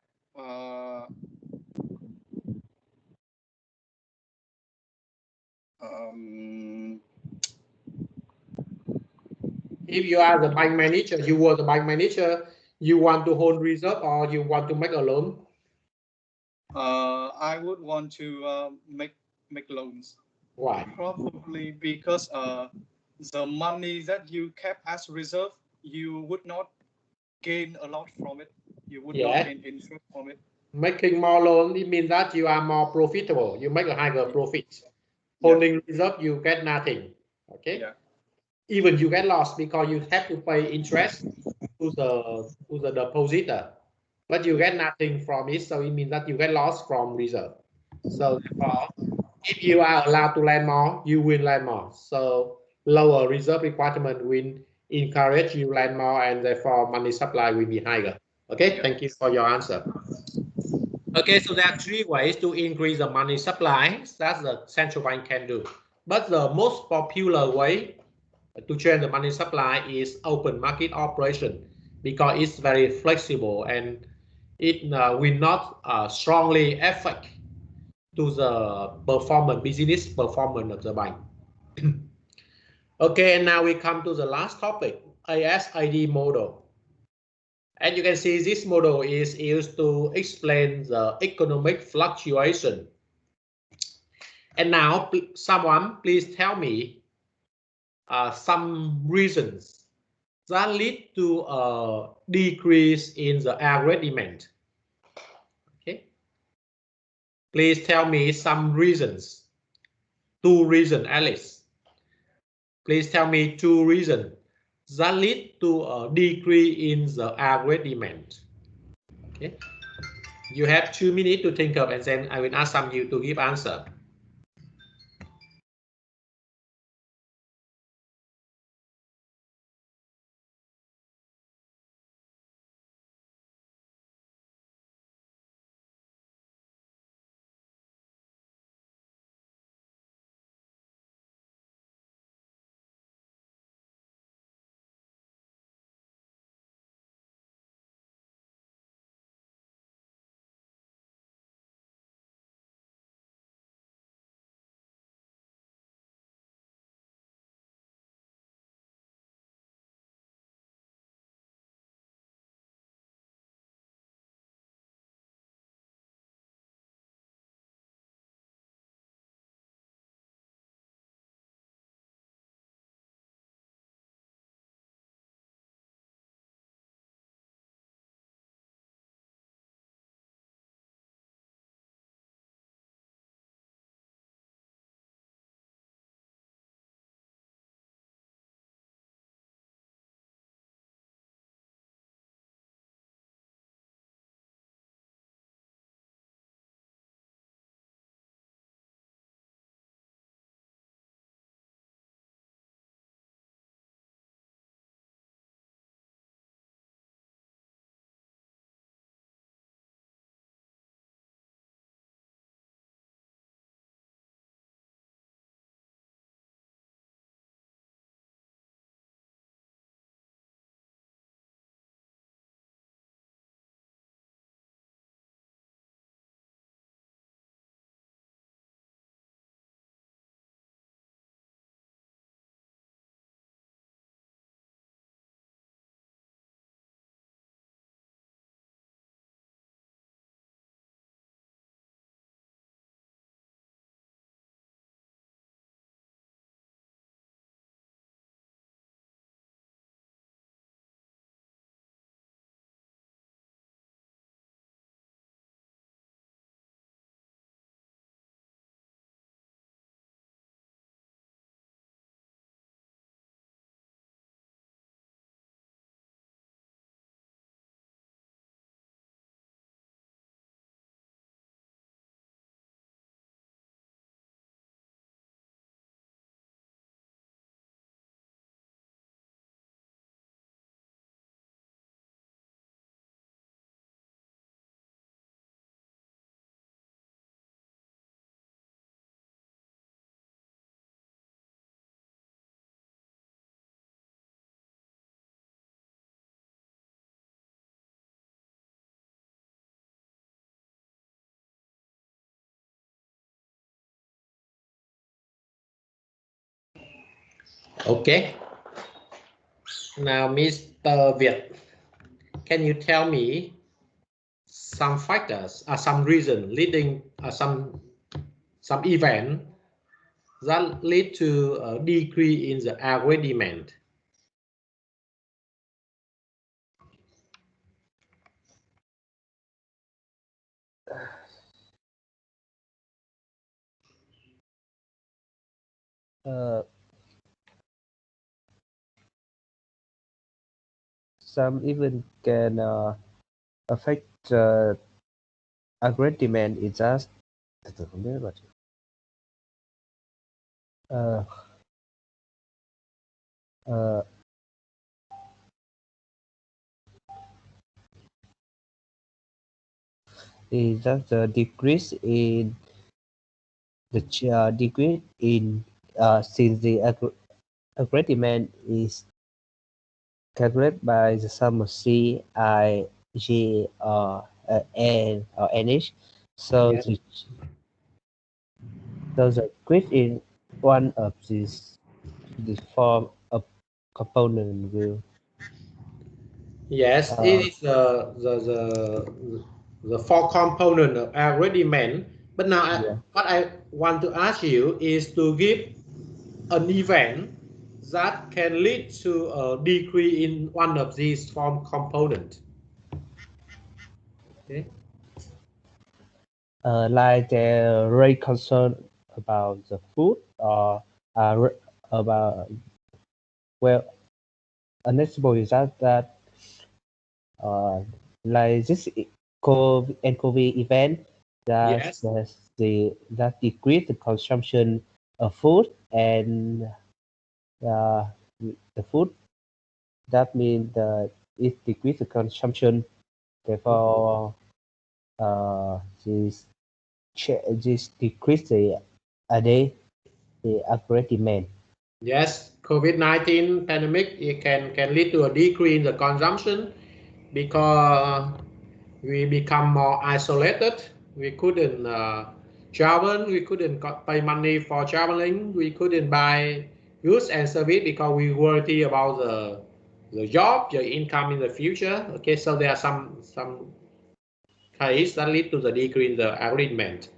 if you are the bank manager, you were the bank manager, you want to hold reserve or you want to make a loan? I would want to make loans. Why? Probably because the money that you kept as reserve, you would not gain a lot from it. You would not gain interest from it. Making more loan, it means that you are more profitable. You make a higher profit. Holding reserve, you get nothing. Okay. Yeah. Even you get lost because you have to pay interest to the depositor, but you get nothing from it. So it means that you get lost from reserve. So therefore, if you are allowed to lend more, you will lend more. So lower reserve requirement will encourage you lend more, and therefore money supply will be higher. Okay, thank you for your answer. Okay, so there are three ways to increase the money supply that the central bank can do. But the most popular way to change the money supply is open market operation, because it's very flexible and it will not strongly affect to the business performance of the bank. Okay, and now we come to the last topic, ASID model. And you can see this model is used to explain the economic fluctuation. And now someone please tell me some reasons that lead to a decrease in the aggregate demand. Okay, please tell me some reasons. 2 reasons at least. Please tell me 2 reasons that lead to a decrease in the aggregate demand. Okay, you have 2 minutes to think of, and then I will ask some of you to give answer. Okay. Now, Mr. Việt, can you tell me some factors, some reason leading, some event that lead to a decrease in the agri demand? Some even can affect agri demand is just không biết là is just the decrease in the decrease in since the agri demand is calculated by the sum of C, I, G, N, or NH. So Yes. the decrease in one of these form of component will. Yes, it is the four component of agri demand. But now, what I want to ask you is to give an event that can lead to a decrease in one of these four components. Okay. Like they're very concerned about the food or about, well, an example is that like this COVID event that that decrease the consumption of food and the food, that means that it decrease the consumption, therefore this decrease the agri demand. Yes, COVID-19 pandemic, it can lead to a decrease in the consumption because we become more isolated. We couldn't travel. We couldn't pay money for traveling. We couldn't buy goods and service because we worry about the job, the income in the future. Okay, so there are some case that lead to the decrease in the agri demand.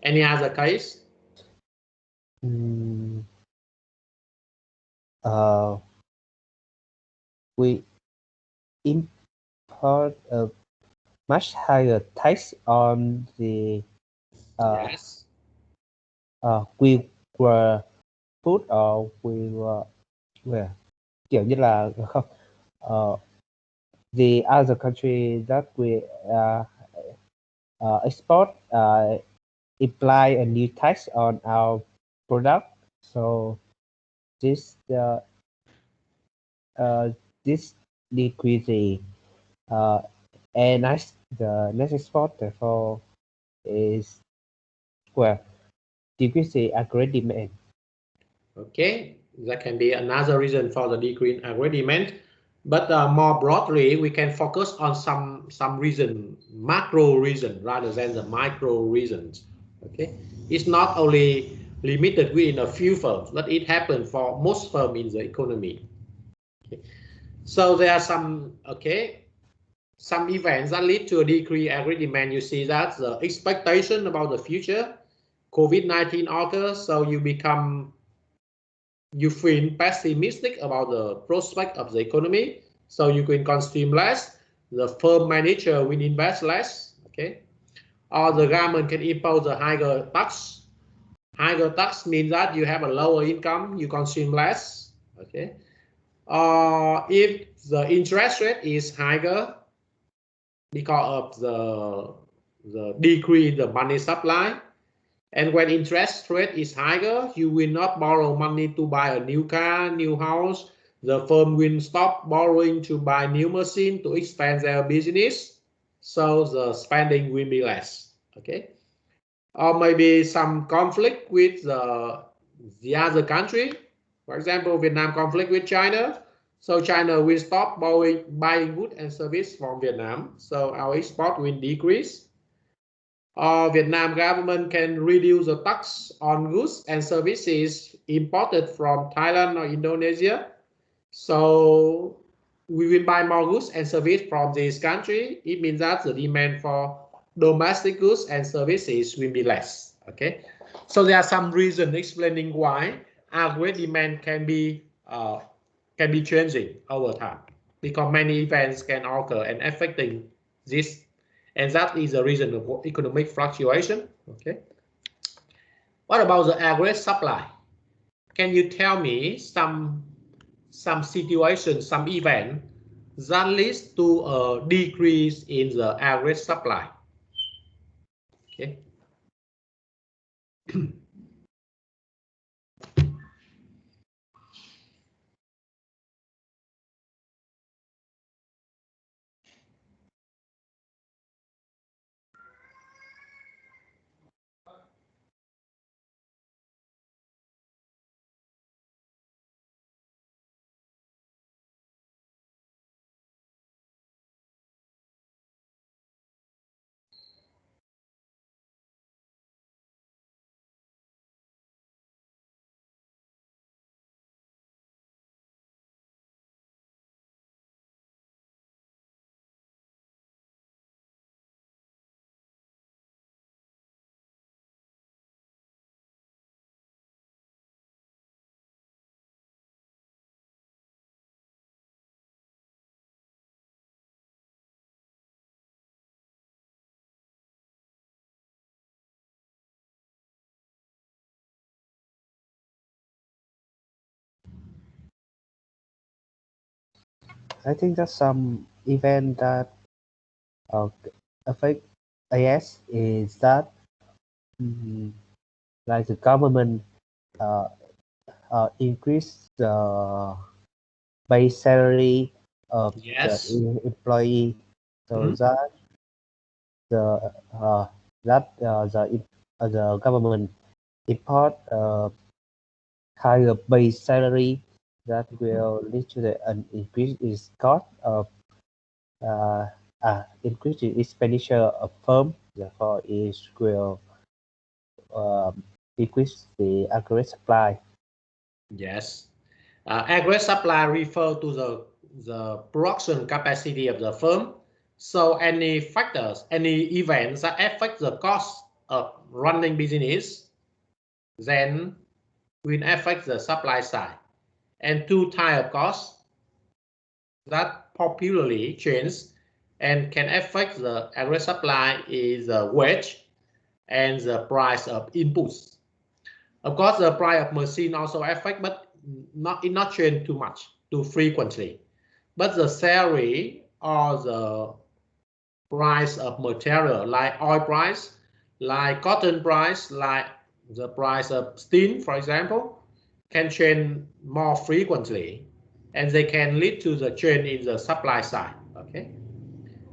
Any other case? We import a much higher tax on the we were food or we were kiểu như là không the other country that we export apply a new tax on our product, so this this decrease the the net export, therefore is decrease the agri demand. Okay, that can be another reason for the decrease in agri demand. But more broadly, we can focus on some reason, macro reason, rather than the micro reasons. Okay, it's not only limited within a few firms, but it happens for most firms in the economy. Okay. So there are some events that lead to a decrease in agri demand. You see that the expectation about the future, COVID-19 occurs, so you feel pessimistic about the prospect of the economy, so you can consume less. The firm manager will invest less. Okay, or the government can impose a higher tax. Higher tax means that you have a lower income, you consume less. Okay, or if the interest rate is higher because of the decrease in the money supply. And when interest rate is higher, you will not borrow money to buy a new car, new house. The firm will stop borrowing to buy new machine to expand their business. So the spending will be less. Okay. Or maybe some conflict with the other country. For example, Vietnam conflict with China. So China will stop buying goods and service from Vietnam. So our export will decrease. Vietnam government can reduce the tax on goods and services imported from Thailand or Indonesia. So we will buy more goods and services from this country. It means that the demand for domestic goods and services will be less. Okay, so there are some reasons explaining why aggregate demand can be changing over time, because many events can occur and affecting this, and that is the reason of economic fluctuation. Okay, what about the aggregate supply? Can you tell me some situation, some event that leads to a decrease in the average supply? Okay. I think that some event that affect AS is that like the government increase the base salary of the employee, so that the government import higher base salary that will lead to an increase in cost of increase in expenditure of firm. Therefore, it will increase the aggregate supply. Yes, aggregate supply refer to the production capacity of the firm. So any factors, any events that affect the cost of running business, then will affect the supply side. And two types of costs that popularly change and can affect the aggregate supply is the wage and the price of inputs. Of course, the price of machine also affect, but it not change too frequently. But the salary or the price of material, like oil price, like cotton price, like the price of steel, for example, can change more frequently, and they can lead to the change in the supply side. Okay,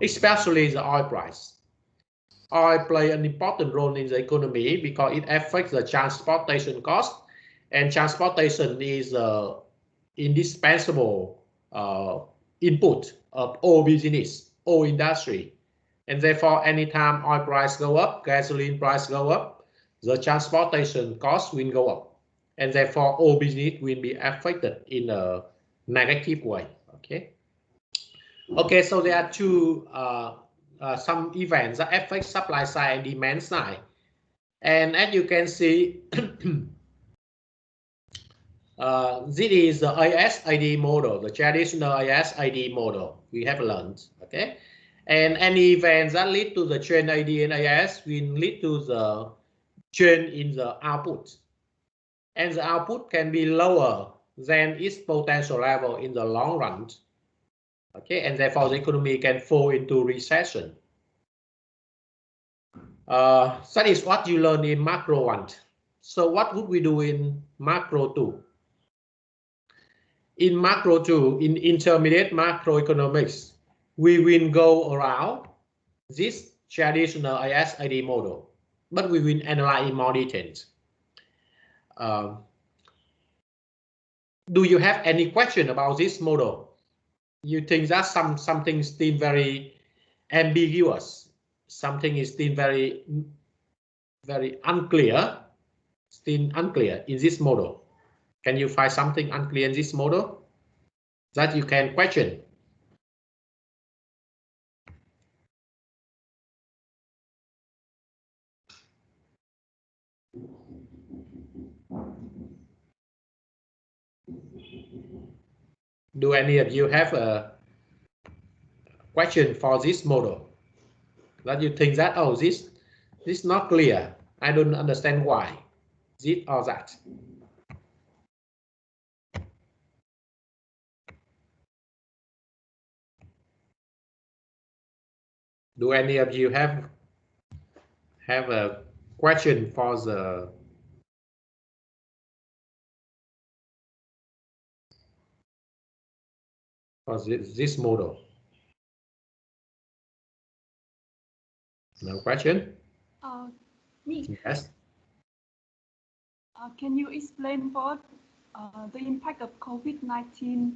especially the oil price. Oil play an important role in the economy because it affects the transportation cost, and transportation is indispensable input of all business, all industry, and therefore anytime oil price go up, gasoline price go up, the transportation cost will go up, and therefore all business will be affected in a negative way. Okay, so there are two some events that affect supply side and demand side, and as you can see, this is the ASID model, the traditional ASID model we have learned. Okay, and any events that lead to the change ID and AS will lead to the change in the output, and the output can be lower than its potential level in the long run. Okay, and therefore the economy can fall into recession. That is what you learn in macro 1. So what would we do in macro 2? In macro 2, in intermediate macroeconomics, we will go around this traditional ASID model, but we will analyze in more details. Do you have any question about this model? You think that something still very ambiguous, something is still very unclear, in this model? Can you find something unclear in this model that you can question? Do any of you have a question for this model that you think that, oh, this is not clear, I don't understand why, this or that? Do any of you have a question for this model? No question? Me. Yes. Can you explain what the impact of COVID-19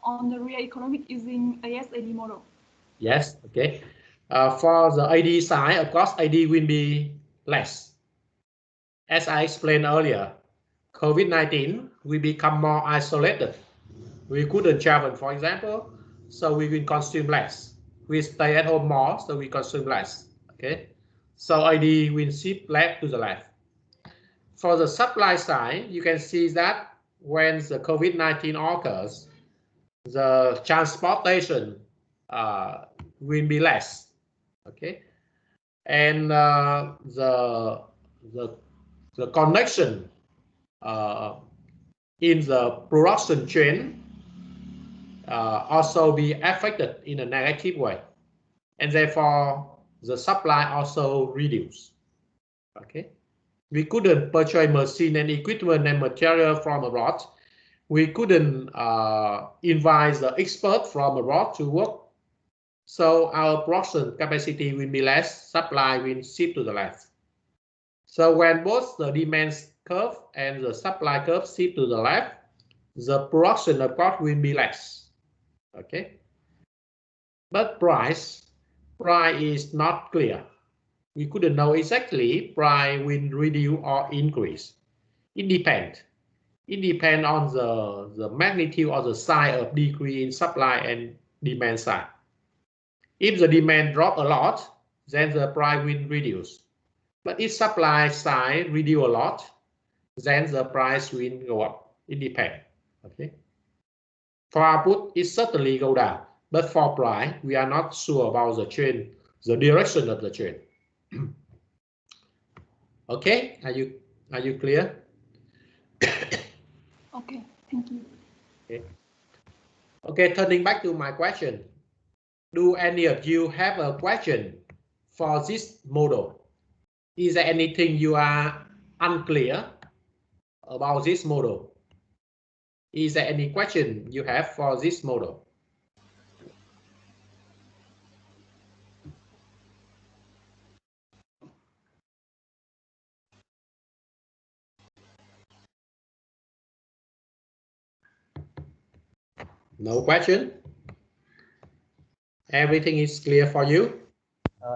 on the real economic using ASAD model? Yes, okay. For the AD side, of course, AD will be less. As I explained earlier, COVID-19 will become more isolated. We couldn't travel, for example, so we will consume less. We stay at home more, so we consume less. Okay, so AD will shift left to the left. For the supply side, you can see that when the COVID-19 occurs, the transportation will be less. Okay, and the connection in the production chain also be affected in a negative way, and therefore the supply also reduce. Okay, we couldn't purchase machine and equipment and material from abroad. We couldn't invite the expert from abroad to work. So our production capacity will be less, supply will shift to the left. So when both the demand curve and the supply curve shift to the left, the production of course will be less. Okay. But price is not clear. We couldn't know exactly price will reduce or increase. It depends. It depends on the magnitude or the size of decrease in supply and demand side. If the demand drop a lot, then the price will reduce. But if supply side reduce a lot, then the price will go up. It depends. Okay. For output, it certainly go down. But for price, we are not sure about the trend, the direction of the trend. Okay, are you clear? Okay, thank you. Okay, turning back to my question. Do any of you have a question for this model? Is there anything you are unclear about this model? Is there any question you have for this model? No question? Everything is clear for you?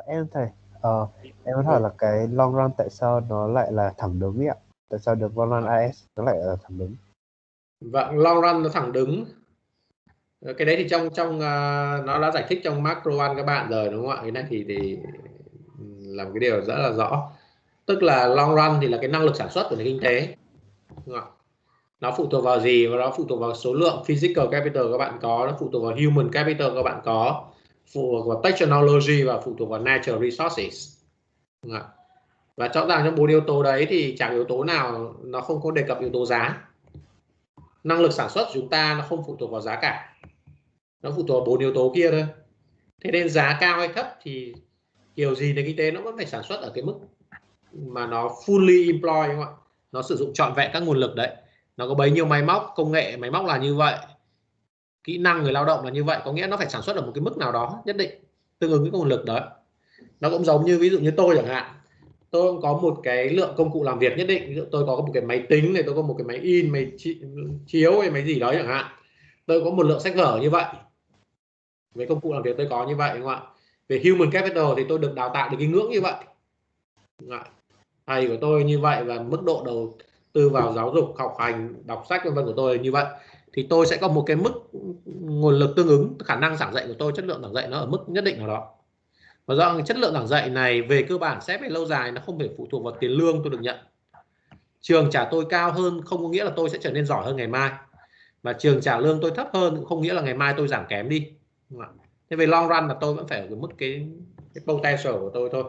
Em thầy, em hỏi là cái long run tại sao nó lại là thẳng đứng ấy ạ? Tại sao được long run AS nó lại là thẳng đứng? Vâng, long run nó thẳng đứng. Cái đấy thì trong nó đã giải thích trong macro one các bạn rồi đúng không ạ? Cái này thì làm cái điều rất là rõ. Tức là long run thì là cái năng lực sản xuất của nền kinh tế. Đúng không ạ? Nó phụ thuộc vào gì? Và nó phụ thuộc vào số lượng physical capital các bạn có, nó phụ thuộc vào human capital các bạn có, phụ thuộc vào technology và phụ thuộc vào natural resources. Đúng không ạ? Và rõ ràng trong 4 yếu tố đấy thì chẳng yếu tố nào nó không có đề cập yếu tố giá. Năng lực sản xuất của chúng ta nó không phụ thuộc vào giá cả, nó phụ thuộc vào 4 yếu tố kia thôi. Thế nên giá cao hay thấp thì kiểu gì nền kinh tế nó vẫn phải sản xuất ở cái mức mà nó fully employ, đúng không ạ? Nó sử dụng trọn vẹn các nguồn lực đấy. Nó có bấy nhiêu máy móc, công nghệ máy móc là như vậy, kỹ năng người lao động là như vậy, có nghĩa nó phải sản xuất ở một cái mức nào đó nhất định tương ứng với nguồn lực đó. Nó cũng giống như ví dụ như tôi chẳng hạn, tôi cũng có một cái lượng công cụ làm việc nhất định. Ví dụ tôi có một cái máy tính này, tôi có một cái máy in, máy chiếu hay máy gì đó chẳng hạn, tôi có một lượng sách vở như vậy. Với công cụ làm việc tôi có như vậy, đúng không ạ? Về human capital thì tôi được đào tạo đến cái ngưỡng như vậy, thầy của tôi như vậy, và mức độ tư vào giáo dục, học hành, đọc sách vân vân của tôi như vậy, thì tôi sẽ có một cái mức nguồn lực tương ứng, khả năng giảng dạy của tôi, chất lượng giảng dạy nó ở mức nhất định nào đó. Và do chất lượng giảng dạy này về cơ bản xét về lâu dài nó không phải phụ thuộc vào tiền lương tôi được nhận. Trường trả tôi cao hơn không có nghĩa là tôi sẽ trở nên giỏi hơn ngày mai, mà trường trả lương tôi thấp hơn cũng không nghĩa là ngày mai tôi giảm kém đi. Thế về long run là tôi vẫn phải ở cái mức cái potential của tôi thôi.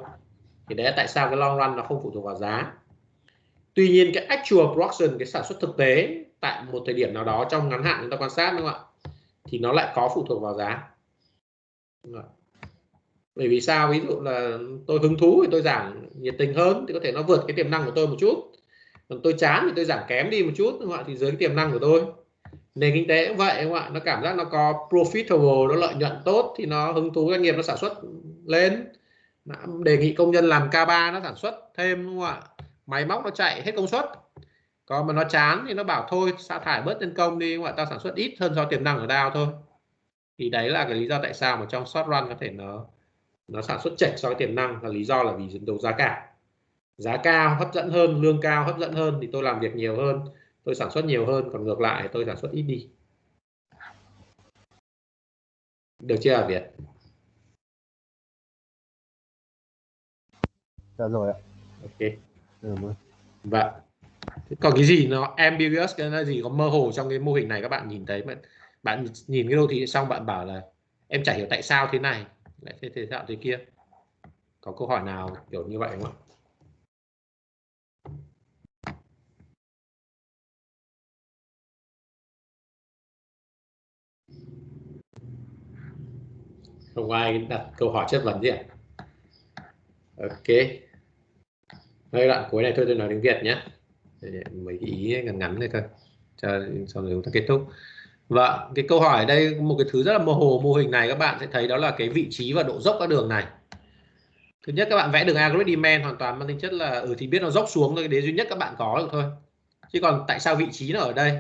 Thì đấy là tại sao cái long run nó không phụ thuộc vào giá. Tuy nhiên cái actual production, cái sản xuất thực tế tại một thời điểm nào đó trong ngắn hạn chúng ta quan sát, đúng không ạ, thì nó lại có phụ thuộc vào giá. Bởi vì sao? Ví dụ là tôi hứng thú thì tôi giảng nhiệt tình hơn thì có thể nó vượt cái tiềm năng của tôi một chút, còn tôi chán thì tôi giảm kém đi một chút, đúng không ạ, thì dưới cái tiềm năng của tôi. Nền kinh tế cũng vậy, đúng không ạ, nó cảm giác nó có profitable, nó lợi nhuận tốt thì nó hứng thú, doanh nghiệp nó sản xuất lên, đề nghị công nhân làm K3 nó sản xuất thêm, đúng không ạ, máy móc nó chạy hết công suất. Còn mà nó chán thì nó bảo thôi sa thải bớt nhân công đi, đúng không ạ, tao sản xuất ít hơn do tiềm năng ở đao thôi. Thì đấy là cái lý do tại sao mà trong short run có thể nó sản xuất chệch so với tiềm năng, là lý do là vì đấu giá cả. Giá cao hấp dẫn hơn, lương cao hấp dẫn hơn thì tôi làm việc nhiều hơn, tôi sản xuất nhiều hơn, còn ngược lại tôi sản xuất ít đi. Được chưa hả Việt? Dạ rồi ạ. Ok. Vậy còn cái gì nó ambiguous, cái gì có mơ hồ trong cái mô hình này các bạn nhìn thấy, bạn nhìn cái đô thị xong bạn bảo là em chả hiểu tại sao thế này lại thế sao thế kia. Có câu hỏi nào kiểu như vậy không ạ? Không ai đặt câu hỏi chất vấn gì ạ? Ok. Đây đoạn cuối này thôi tôi nói tiếng Việt nhé. Mấy cái ý ngắn ngắn này thôi. Cho xong rồi chúng ta kết thúc. Vâng, cái câu hỏi ở đây một cái thứ rất là mơ hồ mô hình này các bạn sẽ thấy đó là cái vị trí và độ dốc các đường này. Thứ nhất các bạn vẽ đường agreement hoàn toàn mang tính chất là thì biết nó dốc xuống thôi, cái đấy duy nhất các bạn có được thôi. Chứ còn tại sao vị trí nó ở đây?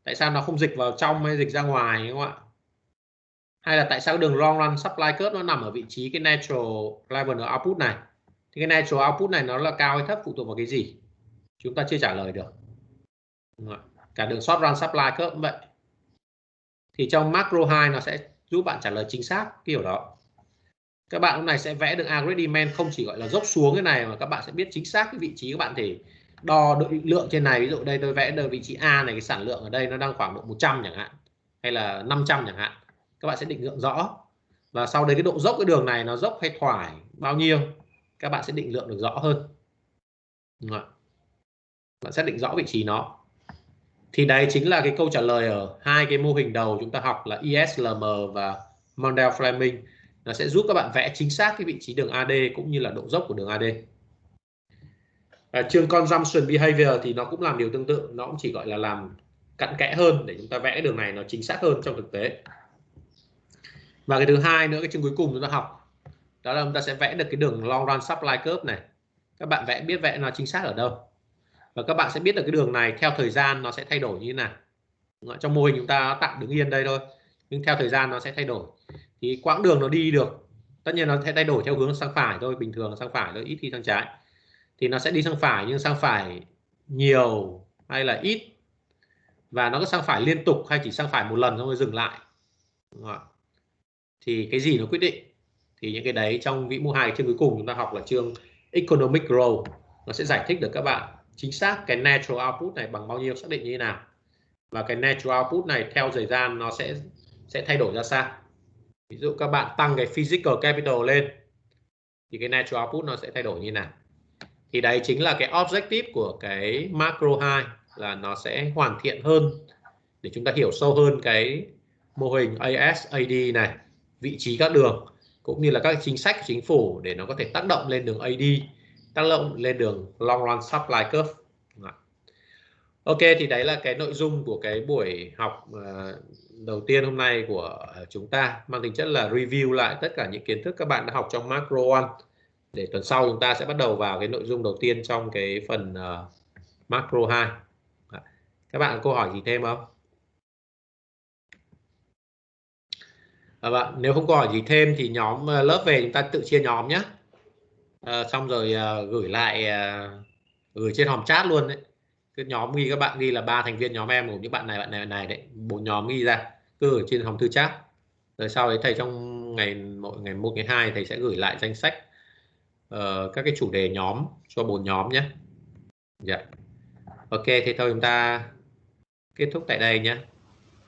Tại sao nó không dịch vào trong hay dịch ra ngoài, đúng không ạ? Hay là tại sao đường long run supply curve nó nằm ở vị trí cái natural level output này? Thì cái natural output này nó là cao hay thấp phụ thuộc vào cái gì? Chúng ta chưa trả lời được. Cả đường short run supply curve cũng vậy. Thì trong macro 2 nó sẽ giúp bạn trả lời chính xác kiểu đó. Các bạn lúc này sẽ vẽ được agreement không chỉ gọi là dốc xuống cái này, mà các bạn sẽ biết chính xác cái vị trí các bạn thể đo độ định lượng trên này. Ví dụ đây tôi vẽ được vị trí A này, cái sản lượng ở đây nó đang khoảng độ 100 chẳng hạn, hay là 500 chẳng hạn. Các bạn sẽ định lượng rõ. Và sau đấy cái độ dốc cái đường này nó dốc hay thoải bao nhiêu, các bạn sẽ định lượng được rõ hơn. Bạn xác định rõ vị trí nó. Thì đấy chính là cái câu trả lời ở hai cái mô hình đầu chúng ta học là ESLM và Mundell-Fleming. Nó sẽ giúp các bạn vẽ chính xác cái vị trí đường AD cũng như là độ dốc của đường AD. Chương consumption behavior thì nó cũng làm điều tương tự, nó cũng chỉ gọi là làm cặn kẽ hơn để chúng ta vẽ cái đường này nó chính xác hơn trong thực tế. Và cái thứ hai nữa, cái chương cuối cùng chúng ta học đó là chúng ta sẽ vẽ được cái đường long run supply curve này. Các bạn biết vẽ nó chính xác ở đâu, và các bạn sẽ biết được cái đường này theo thời gian nó sẽ thay đổi như thế nào. Trong mô hình chúng ta tạm đứng yên đây thôi, nhưng theo thời gian nó sẽ thay đổi. Thì quãng đường nó đi được, tất nhiên nó sẽ thay đổi theo hướng sang phải thôi, bình thường là sang phải thôi, ít khi sang trái. Thì nó sẽ đi sang phải, nhưng sang phải nhiều hay là ít, và nó có sang phải liên tục hay chỉ sang phải một lần xong rồi dừng lại. Thì cái gì nó quyết định? Thì những cái đấy trong vĩ mô 2 chương cuối cùng chúng ta học là chương economic growth, nó sẽ giải thích được các bạn chính xác cái natural output này bằng bao nhiêu, xác định như thế nào, và cái natural output này theo thời gian nó sẽ thay đổi ra sao. Ví dụ các bạn tăng cái physical capital lên thì cái natural output nó sẽ thay đổi như thế nào. Thì đấy chính là cái objective của cái macro 2, là nó sẽ hoàn thiện hơn để chúng ta hiểu sâu hơn cái mô hình ASAD này, vị trí các đường cũng như là các chính sách của chính phủ để nó có thể tác động lên đường AD, tác động lên đường long run supply curve. Ok, thì đấy là cái nội dung của cái buổi học đầu tiên hôm nay của chúng ta, mang tính chất là review lại tất cả những kiến thức các bạn đã học trong macro 1, để tuần sau chúng ta sẽ bắt đầu vào cái nội dung đầu tiên trong cái phần macro 2. Các bạn có câu hỏi gì thêm không? Nếu không câu hỏi gì thêm thì nhóm lớp về chúng ta tự chia nhóm nhé. Xong rồi gửi trên hòm chat luôn đấy. Cái nhóm ghi các bạn ghi là 3 thành viên nhóm em gồm những bạn này đấy, 4 nhóm ghi ra cứ ở trên hòm thư chat. Rồi sau đấy thầy trong ngày 1, ngày 2 thầy sẽ gửi lại danh sách các cái chủ đề nhóm cho 4 nhóm nhé. Dạ. Ok, thì thôi chúng ta kết thúc tại đây nhé.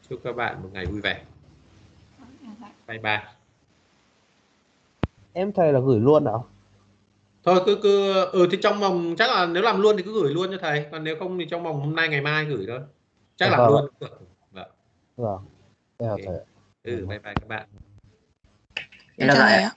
Chúc các bạn một ngày vui vẻ. Bye bye. Em thầy là gửi luôn hả? Thôi cứ thì trong vòng chắc là nếu làm luôn thì cứ gửi luôn cho thầy, còn nếu không thì trong vòng hôm nay ngày mai gửi thôi. Chắc làm luôn. Vâng. Vâng. Em chào thầy. Bye bye các bạn. Em chào thầy ạ.